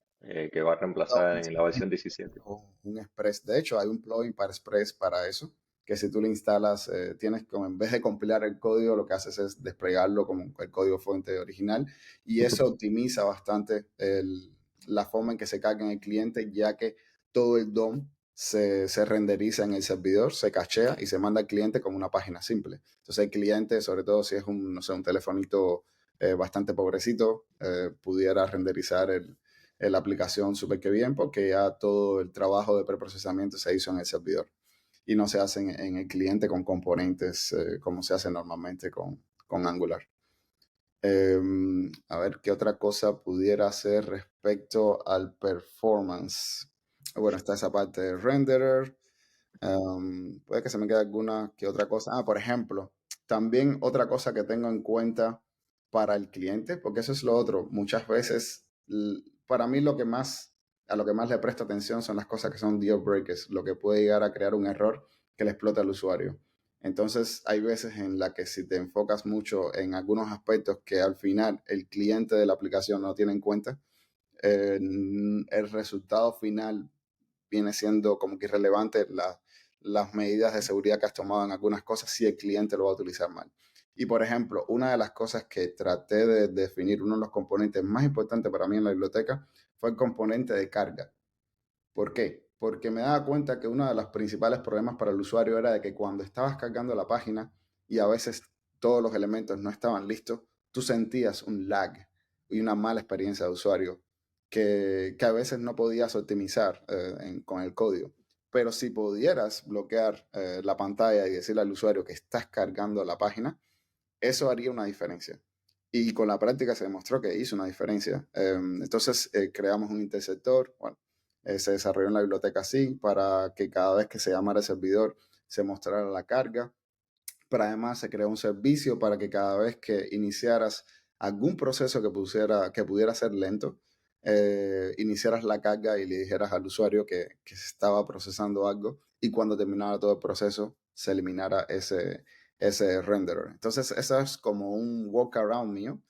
que va a reemplazar en la versión 17. Un Express. De hecho, hay un plugin para Express para eso, que si tú lo instalas, tienes como en vez de compilar el código, lo que haces es desplegarlo como el código fuente original y eso optimiza bastante la forma en que se carga en el cliente, ya que todo el DOM se renderiza en el servidor, se cachea y se manda al cliente como una página simple. Entonces el cliente, sobre todo si es un, no sé, un telefonito bastante pobrecito, pudiera renderizar la aplicación súper que bien porque ya todo el trabajo de preprocesamiento se hizo en el servidor y no se hace en el cliente con componentes como se hace normalmente con Angular. A ver qué otra cosa pudiera hacer respecto al performance. Bueno, está esa parte de renderer. Puede que se me quede alguna que otra cosa. Por ejemplo, también otra cosa que tengo en cuenta para el cliente, porque eso es lo otro. Muchas veces, para mí a lo que más le presto atención son las cosas que son deal breakers, lo que puede llegar a crear un error que le explota al usuario. Entonces, hay veces en la que si te enfocas mucho en algunos aspectos que al final el cliente de la aplicación no tiene en cuenta, el resultado final viene siendo como que irrelevante las medidas de seguridad que has tomado en algunas cosas si el cliente lo va a utilizar mal. Y por ejemplo, una de las cosas que traté de definir, uno de los componentes más importantes para mí en la biblioteca, fue el componente de carga. ¿Por qué? Porque me daba cuenta que uno de los principales problemas para el usuario era de que cuando estabas cargando la página y a veces todos los elementos no estaban listos, tú sentías un lag y una mala experiencia de usuario que a veces no podías optimizar con el código. pero si pudieras bloquear la pantalla y decirle al usuario que estás cargando la página, eso haría una diferencia. Y con la práctica se demostró que hizo una diferencia. Entonces creamos un interceptor, bueno, se desarrolló en la biblioteca así para que cada vez que se llamara el servidor se mostrara la carga, pero además se creó un servicio para que cada vez que iniciaras algún proceso que pudiera ser lento, iniciaras la carga y le dijeras al usuario que se estaba procesando algo y cuando terminara todo el proceso se eliminara ese renderer. Entonces, eso es como un workaround mío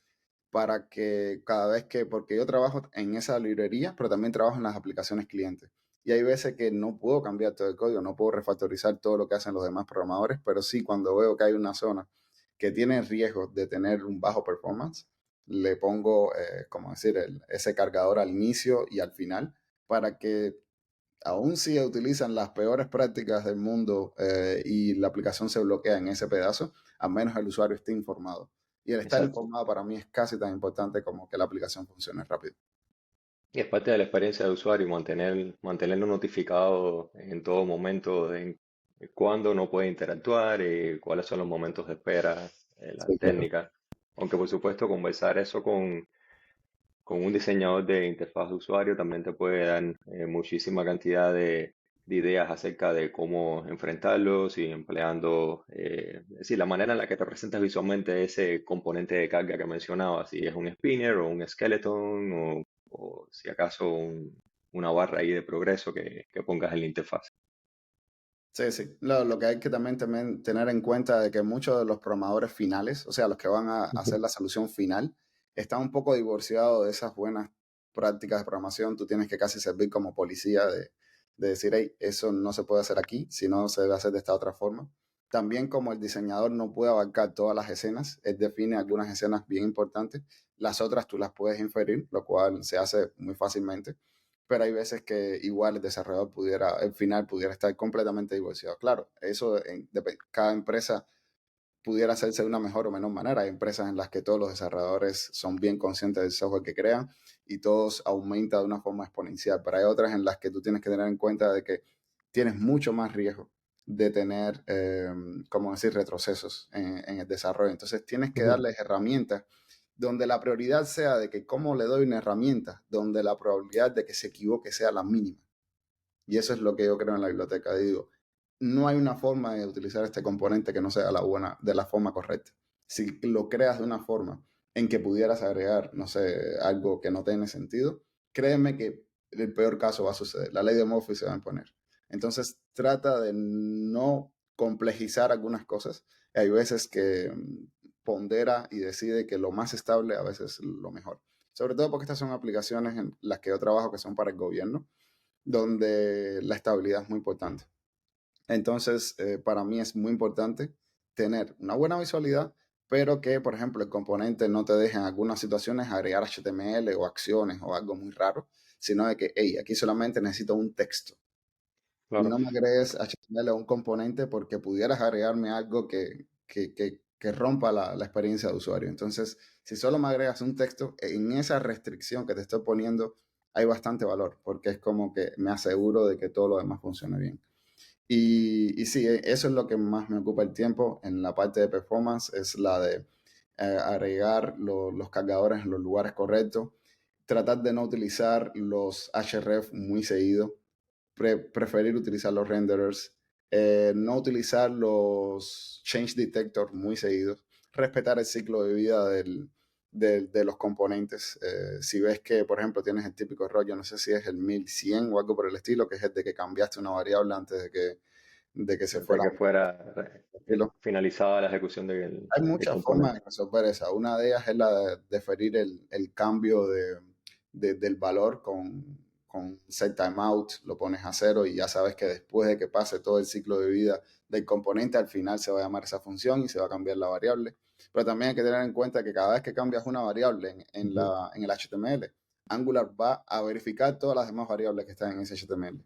para que cada vez que, porque yo trabajo en esa librería, pero también trabajo en las aplicaciones clientes. Y hay veces que no puedo cambiar todo el código, no puedo refactorizar todo lo que hacen los demás programadores, pero sí cuando veo que hay una zona que tiene riesgo de tener un bajo performance, le pongo, como decir, ese cargador al inicio y al final para que aún si utilizan las peores prácticas del mundo y la aplicación se bloquea en ese pedazo, al menos el usuario esté informado. Y el estar Exacto. informado para mí es casi tan importante como que la aplicación funcione rápido. Y es parte de la experiencia de usuario, mantenerlo notificado en todo momento de cuándo no puede interactuar y cuáles son los momentos de espera, las Sí, claro. técnicas. Aunque por supuesto conversar eso con un diseñador de interfaz de usuario también te puede dar muchísima cantidad de ideas acerca de cómo enfrentarlos y empleando, es decir, la manera en la que te presentas visualmente ese componente de carga que mencionaba, si es un spinner o un skeleton o si acaso una barra ahí de progreso que pongas en la interfaz. Sí, sí. Lo que hay que también tener en cuenta de que muchos de los programadores finales, o sea, los que van a hacer la solución final, están un poco divorciados de esas buenas prácticas de programación. Tú tienes que casi servir como policía de decir, hey, eso no se puede hacer aquí, si no se debe hacer de esta otra forma. También como el diseñador no puede abarcar todas las escenas, él define algunas escenas bien importantes, las otras tú las puedes inferir, lo cual se hace muy fácilmente, pero hay veces que igual el desarrollador pudiera, el final pudiera estar completamente divorciado. Claro, eso cada empresa pudiera hacerse de una mejor o menor manera. Hay empresas en las que todos los desarrolladores son bien conscientes del software que crean y todos aumenta de una forma exponencial, pero hay otras en las que tú tienes que tener en cuenta de que tienes mucho más riesgo de tener, como decir, retrocesos en el desarrollo. Entonces tienes que Ujú. darles herramientas donde la prioridad sea de que cómo le doy una herramienta, donde la probabilidad de que se equivoque sea la mínima. Y eso es lo que yo creo en la biblioteca. Digo, no hay una forma de utilizar este componente que no sea la buena, de la forma correcta. Si lo creas de una forma en que pudieras agregar, no sé, algo que no tiene sentido, créeme que el peor caso va a suceder. La ley de Murphy se va a imponer. Entonces, trata de no complejizar algunas cosas. Hay veces que pondera y decide que lo más estable a veces es lo mejor. Sobre todo porque estas son aplicaciones en las que yo trabajo que son para el gobierno donde la estabilidad es muy importante. Entonces, para mí es muy importante tener una buena visualidad, pero que, por ejemplo, el componente no te deje en algunas situaciones agregar HTML o acciones o algo muy raro, sino de que, hey, aquí solamente necesito un texto. Claro. No me agregues HTML a un componente porque pudieras agregarme algo que rompa la experiencia de usuario. Entonces, si solo me agregas un texto, en esa restricción que te estoy poniendo hay bastante valor, porque es como que me aseguro de que todo lo demás funcione bien. Y sí, eso es lo que más me ocupa el tiempo en la parte de performance, es la de agregar los cargadores en los lugares correctos, tratar de no utilizar los href muy seguido, preferir utilizar los renderers, no utilizar los change detector muy seguidos, respetar el ciclo de vida de los componentes. Si ves que, por ejemplo, tienes el típico error, yo no sé si es el 1100 o algo por el estilo, que es el de que cambiaste una variable antes de que se Antes de fuera que fuera finalizada la ejecución hay del muchas formas de componente. resolver esa. Una de ellas es la de deferir el cambio del valor con set timeout, lo pones a cero y ya sabes que después de que pase todo el ciclo de vida del componente, al final se va a llamar esa función y se va a cambiar la variable. Pero también hay que tener en cuenta que cada vez que cambias una variable Ujú. en el HTML, Angular va a verificar todas las demás variables que están en ese HTML.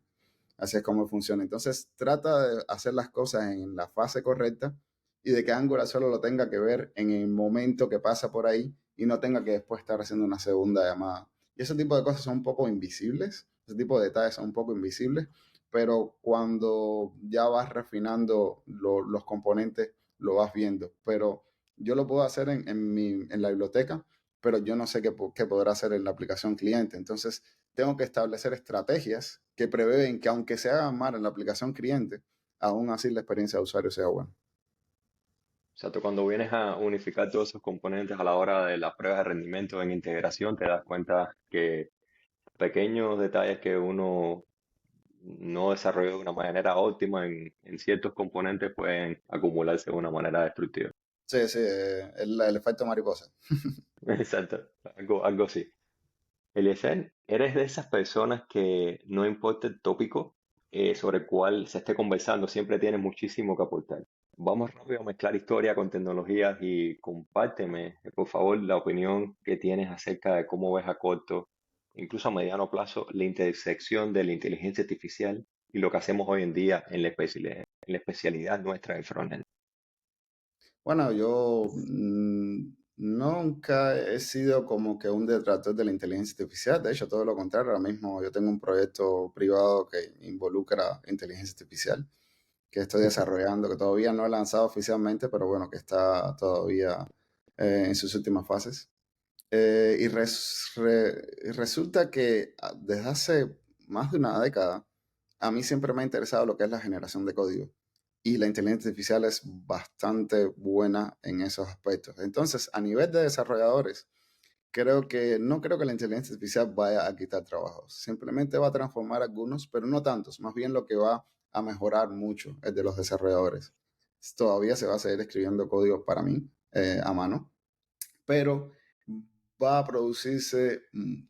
Así es como funciona. Entonces, trata de hacer las cosas en la fase correcta y de que Angular solo lo tenga que ver en el momento que pasa por ahí y no tenga que después estar haciendo una segunda llamada. Y ese tipo de cosas son un poco invisibles, ese tipo de detalles son un poco invisibles, pero cuando ya vas refinando los componentes, lo vas viendo. Pero yo lo puedo hacer en la biblioteca, pero yo no sé qué podrá hacer en la aplicación cliente. Entonces, tengo que establecer estrategias que prevén que aunque se haga mal en la aplicación cliente, aún así la experiencia de usuario sea buena. O sea, tú cuando vienes a unificar todos esos componentes a la hora de las pruebas de rendimiento en integración, te das cuenta que pequeños detalles que uno no desarrolló de una manera óptima en ciertos componentes pueden acumularse de una manera destructiva. Sí, sí, el efecto mariposa. Exacto, algo así. Eliezer, ¿eres de esas personas que no importa el tópico sobre el cual se esté conversando, siempre tienes muchísimo que aportar? Vamos rápido a mezclar historia con tecnologías y compárteme, por favor, la opinión que tienes acerca de cómo ves a corto, incluso a mediano plazo, la intersección de la inteligencia artificial y lo que hacemos hoy en día en la especialidad nuestra en frontend. Bueno, yo nunca he sido como que un detractor de la inteligencia artificial. De hecho, todo lo contrario. Ahora mismo yo tengo un proyecto privado que involucra inteligencia artificial que estoy desarrollando, que todavía no he lanzado oficialmente, pero bueno, que está todavía en sus últimas fases. Y resulta que desde hace más de una década, a mí siempre me ha interesado lo que es la generación de código. Y la inteligencia artificial es bastante buena en esos aspectos. Entonces, a nivel de desarrolladores, no creo que la inteligencia artificial vaya a quitar trabajos. Simplemente va a transformar algunos, pero no tantos. Más bien lo que va a mejorar mucho es de los desarrolladores. Todavía se va a seguir escribiendo código para mí a mano, pero va a producirse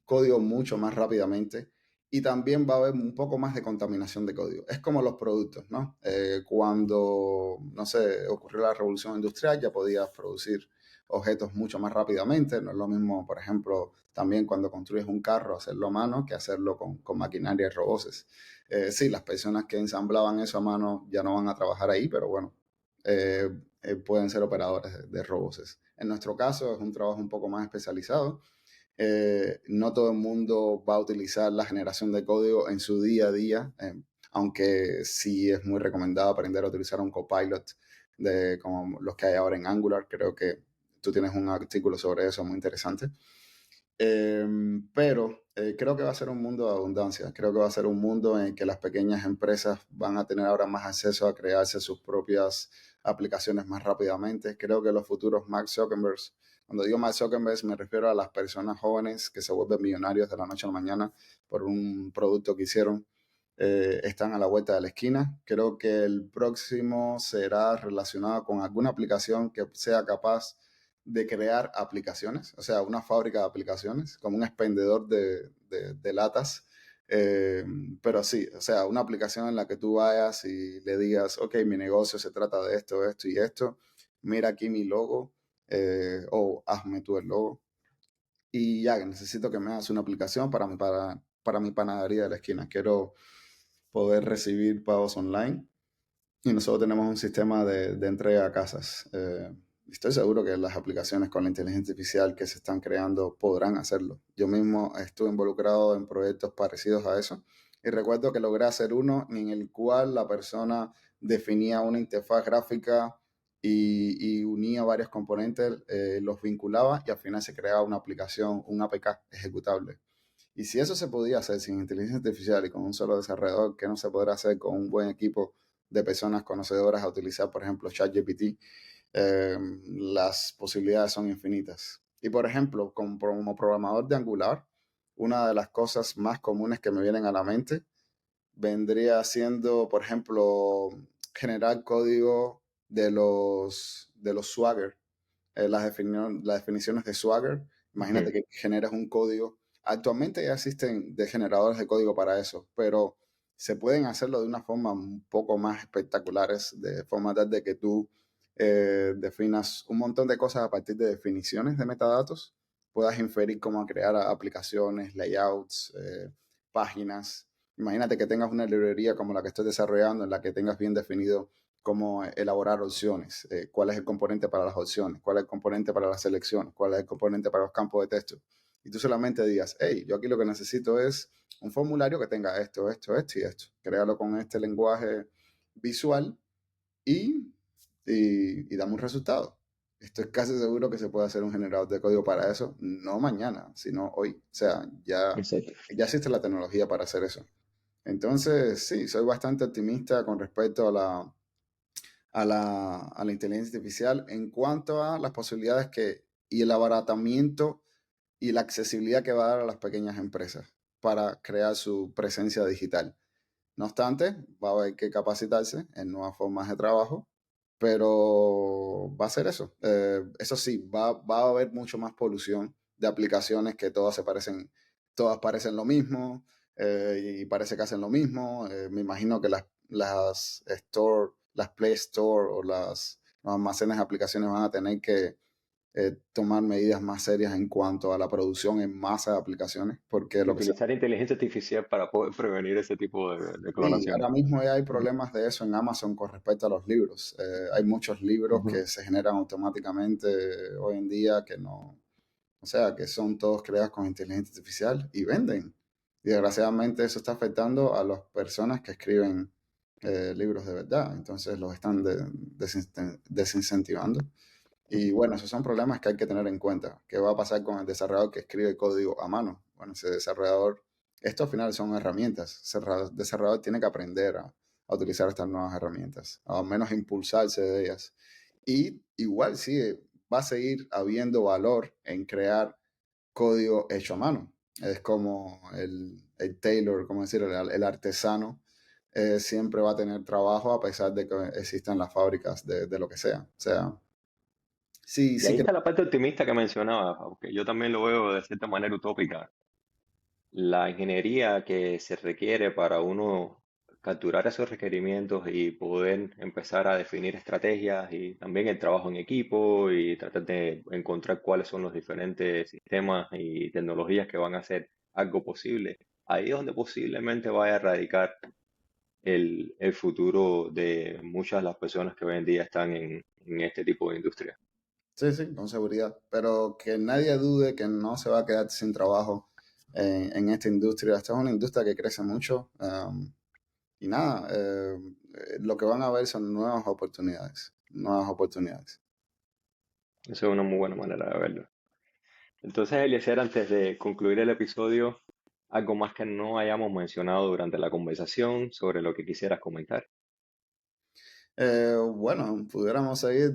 código mucho más rápidamente y también va a haber un poco más de contaminación de código. Es como los productos, ¿no? Cuando, no sé, ocurrió la revolución industrial, ya podías producir objetos mucho más rápidamente. No es lo mismo, por ejemplo, también cuando construyes un carro, hacerlo a mano que hacerlo con maquinaria y robots. Sí, las personas que ensamblaban eso a mano ya no van a trabajar ahí, pero bueno, eh, pueden ser operadores de robots. En nuestro caso es un trabajo un poco más especializado. No todo el mundo va a utilizar la generación de código en su día a día, aunque sí es muy recomendado aprender a utilizar un copilot como los que hay ahora en Angular. Creo que tú tienes un artículo sobre eso muy interesante. Pero creo que va a ser un mundo de abundancia. Creo que va a ser un mundo en que las pequeñas empresas van a tener ahora más acceso a crearse sus propias aplicaciones más rápidamente. Creo que los futuros Mark Zuckerberg, cuando digo Mark Zuckerberg me refiero a las personas jóvenes que se vuelven millonarios de la noche a la mañana por un producto que hicieron, están a la vuelta de la esquina. Creo que el próximo será relacionado con alguna aplicación que sea capaz de crear aplicaciones, o sea, una fábrica de aplicaciones, como un expendedor de latas. Eh, pero sí, o sea, una aplicación en la que tú vayas y le digas, ok, mi negocio se trata de esto, esto y esto, mira aquí mi logo, o hazme tú el logo. Y ya, necesito que me hagas una aplicación para mi panadería de la esquina. Quiero poder recibir pagos online y nosotros tenemos un sistema de entrega a casas. Estoy seguro que las aplicaciones con la inteligencia artificial que se están creando podrán hacerlo. Yo mismo estuve involucrado en proyectos parecidos a eso y recuerdo que logré hacer uno en el cual la persona definía una interfaz gráfica y unía varios componentes, los vinculaba y al final se creaba una aplicación, un APK ejecutable. Y si eso se podía hacer sin inteligencia artificial y con un solo desarrollador, ¿qué no se podrá hacer con un buen equipo de personas conocedoras a utilizar, por ejemplo, ChatGPT? Las posibilidades son infinitas. Y por ejemplo, como programador de Angular, una de las cosas más comunes que me vienen a la mente vendría siendo, por ejemplo, generar código de los Swagger, las definiciones de Swagger. Imagínate Ujú. que generas un código. Actualmente ya existen de generadores de código para eso, pero se pueden hacerlo de una forma un poco más espectaculares, de forma tal de que tú definas un montón de cosas a partir de definiciones de metadatos, puedas inferir cómo crear aplicaciones, layouts, páginas. Imagínate que tengas una librería como la que estoy desarrollando, en la que tengas bien definido cómo elaborar opciones, cuál es el componente para las opciones, cuál es el componente para las selecciones, cuál es el componente para los campos de texto. y tú solamente digas, hey, yo aquí lo que necesito es un formulario que tenga esto, esto, esto y esto. Créalo con este lenguaje visual y, y dame un resultado. Estoy casi seguro que se puede hacer un generador de código para eso, no mañana, sino hoy. O sea, Exacto. ya existe la tecnología para hacer eso. Entonces, sí, soy bastante optimista con respecto a la inteligencia artificial en cuanto a las posibilidades y el abaratamiento y la accesibilidad que va a dar a las pequeñas empresas para crear su presencia digital. No obstante, va a haber que capacitarse en nuevas formas de trabajo, pero va a ser eso. Eso sí, va a haber mucho más polución de aplicaciones que todas parecen lo mismo y parece que hacen lo mismo. Me imagino que las Play Store o los almacenes de aplicaciones van a tener que tomar medidas más serias en cuanto a la producción en masa de aplicaciones, porque Y lo que se utilizar inteligencia artificial para poder prevenir ese tipo de Sí, clonaciones. ahora mismo ya hay problemas de eso en Amazon con respecto a los libros. Hay muchos libros Ujú. que se generan automáticamente hoy en día que no, o sea, que son todos creados con inteligencia artificial y venden. Y desgraciadamente eso está afectando a las personas que escriben libros de verdad. Entonces los están desincentivando. Y bueno, esos son problemas que hay que tener en cuenta. ¿Qué va a pasar con el desarrollador que escribe código a mano? Bueno, ese desarrollador, esto al final son herramientas. El desarrollador tiene que aprender a utilizar estas nuevas herramientas, o al menos impulsarse de ellas. Y igual sigue, va a seguir habiendo valor en crear código hecho a mano. Es como el tailor, como decir, el artesano, siempre va a tener trabajo a pesar de que existan las fábricas de lo que sea. O sea, sí, Y sí ahí que está la parte optimista que mencionaba, aunque yo también lo veo de cierta manera utópica. La ingeniería que se requiere para uno capturar esos requerimientos y poder empezar a definir estrategias y también el trabajo en equipo y tratar de encontrar cuáles son los diferentes sistemas y tecnologías que van a hacer algo posible. Ahí es donde posiblemente vaya a radicar el futuro de muchas de las personas que hoy en día están en este tipo de industria. sí, sí, con seguridad. Pero que nadie dude que no se va a quedar sin trabajo en esta industria. Esta es una industria que crece mucho. Y nada, lo que van a ver son nuevas oportunidades. Nuevas oportunidades. Eso es una muy buena manera de verlo. Entonces, Eliezer, antes de concluir el episodio, algo más que no hayamos mencionado durante la conversación sobre lo que quisieras comentar. Bueno, pudiéramos seguir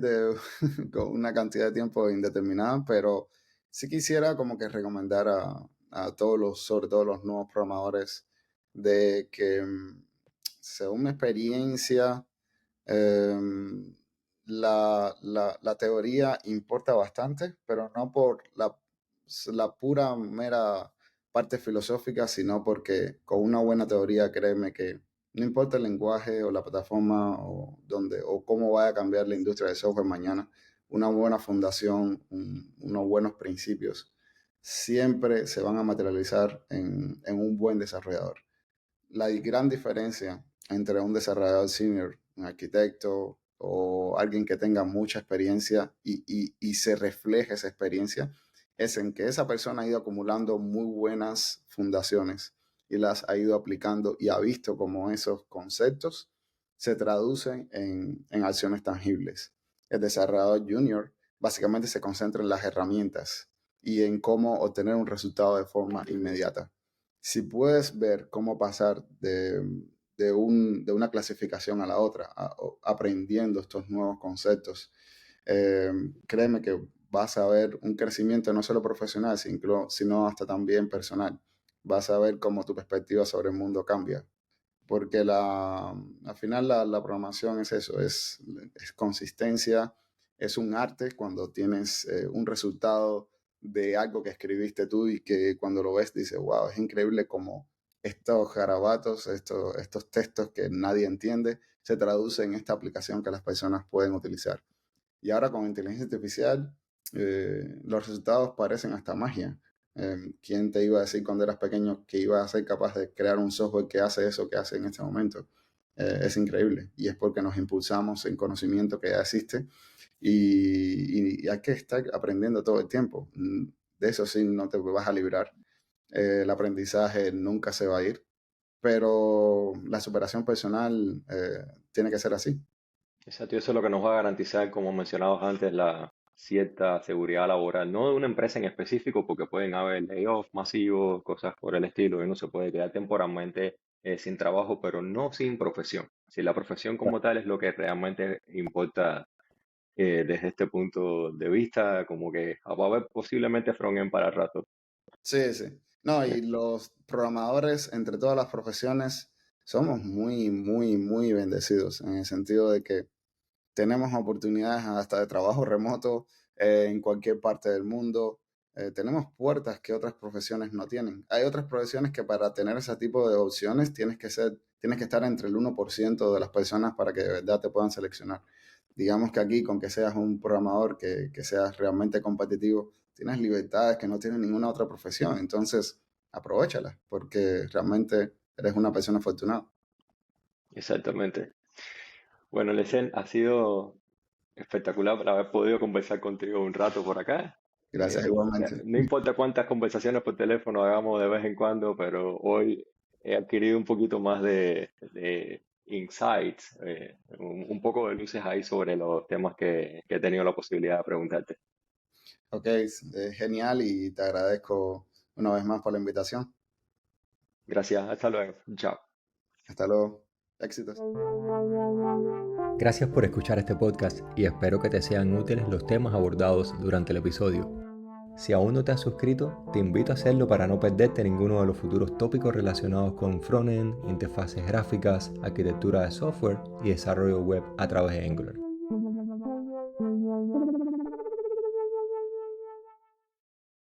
con una cantidad de tiempo indeterminada, pero sí quisiera como que recomendar a todos sobre todo los nuevos programadores, de que según mi experiencia, Em, la teoría importa bastante, pero no por la pura mera parte filosófica, sino porque con una buena teoría, créeme que no importa el lenguaje o la plataforma o cómo vaya a cambiar la industria del software mañana, una buena fundación, unos buenos principios, siempre se van a materializar en un buen desarrollador. La gran diferencia entre un desarrollador senior, un arquitecto o alguien que tenga mucha experiencia y se refleje esa experiencia, es en que esa persona ha ido acumulando muy buenas fundaciones y las ha ido aplicando y ha visto cómo esos conceptos se traducen en acciones tangibles. El desarrollador junior básicamente se concentra en las herramientas y en cómo obtener un resultado de forma inmediata. Si puedes ver cómo pasar de una clasificación a la otra, aprendiendo estos nuevos conceptos, créeme que vas a ver un crecimiento no solo profesional, sino hasta también personal. Vas a ver cómo tu perspectiva sobre el mundo cambia. Porque al final la programación es eso, es consistencia, es un arte cuando tienes un resultado de algo que escribiste tú y que cuando lo ves dices, wow, es increíble como estos garabatos, estos textos que nadie entiende, se traducen en esta aplicación que las personas pueden utilizar. Y ahora con inteligencia artificial, los resultados parecen hasta magia. ¿Quién te iba a decir cuando eras pequeño que iba a ser capaz de crear un software que hace eso que hace en este momento? Es increíble y es porque nos impulsamos en conocimiento que ya existe y hay que estar aprendiendo todo el tiempo. de eso sí no te vas a librar. El aprendizaje nunca se va a ir, pero la superación personal tiene que ser así. Exacto, y eso es lo que nos va a garantizar, como mencionabas antes, la cierta seguridad laboral, no de una empresa en específico, porque pueden haber layoffs masivos, cosas por el estilo, y uno se puede quedar temporalmente sin trabajo, pero no sin profesión. Si la profesión como tal es lo que realmente importa desde este punto de vista, como que va a haber posiblemente front-end para el rato. Sí, sí. No, Eh, y los programadores, entre todas las profesiones, somos muy, muy, muy bendecidos en el sentido de que tenemos oportunidades hasta de trabajo remoto en cualquier parte del mundo. Tenemos puertas que otras profesiones no tienen. Hay otras profesiones que para tener ese tipo de opciones tienes que estar entre el 1% de las personas para que de verdad te puedan seleccionar. Digamos que aquí, con que seas un programador, que seas realmente competitivo, tienes libertades que no tiene ninguna otra profesión. Entonces, aprovéchalas porque realmente eres una persona afortunada. Exactamente. Bueno, Lecen, ha sido espectacular por haber podido conversar contigo un rato por acá. Gracias igualmente. No importa cuántas conversaciones por teléfono hagamos de vez en cuando, pero hoy he adquirido un poquito más de insights, un poco de luces ahí sobre los temas que he tenido la posibilidad de preguntarte. Ok, genial y te agradezco una vez más por la invitación. Gracias, hasta luego. Chao. Hasta luego. Éxitos. Gracias por escuchar este podcast y espero que te sean útiles los temas abordados durante el episodio. Si aún no te has suscrito, te invito a hacerlo para no perderte ninguno de los futuros tópicos relacionados con frontend, interfaces gráficas, arquitectura de software y desarrollo web a través de Angular.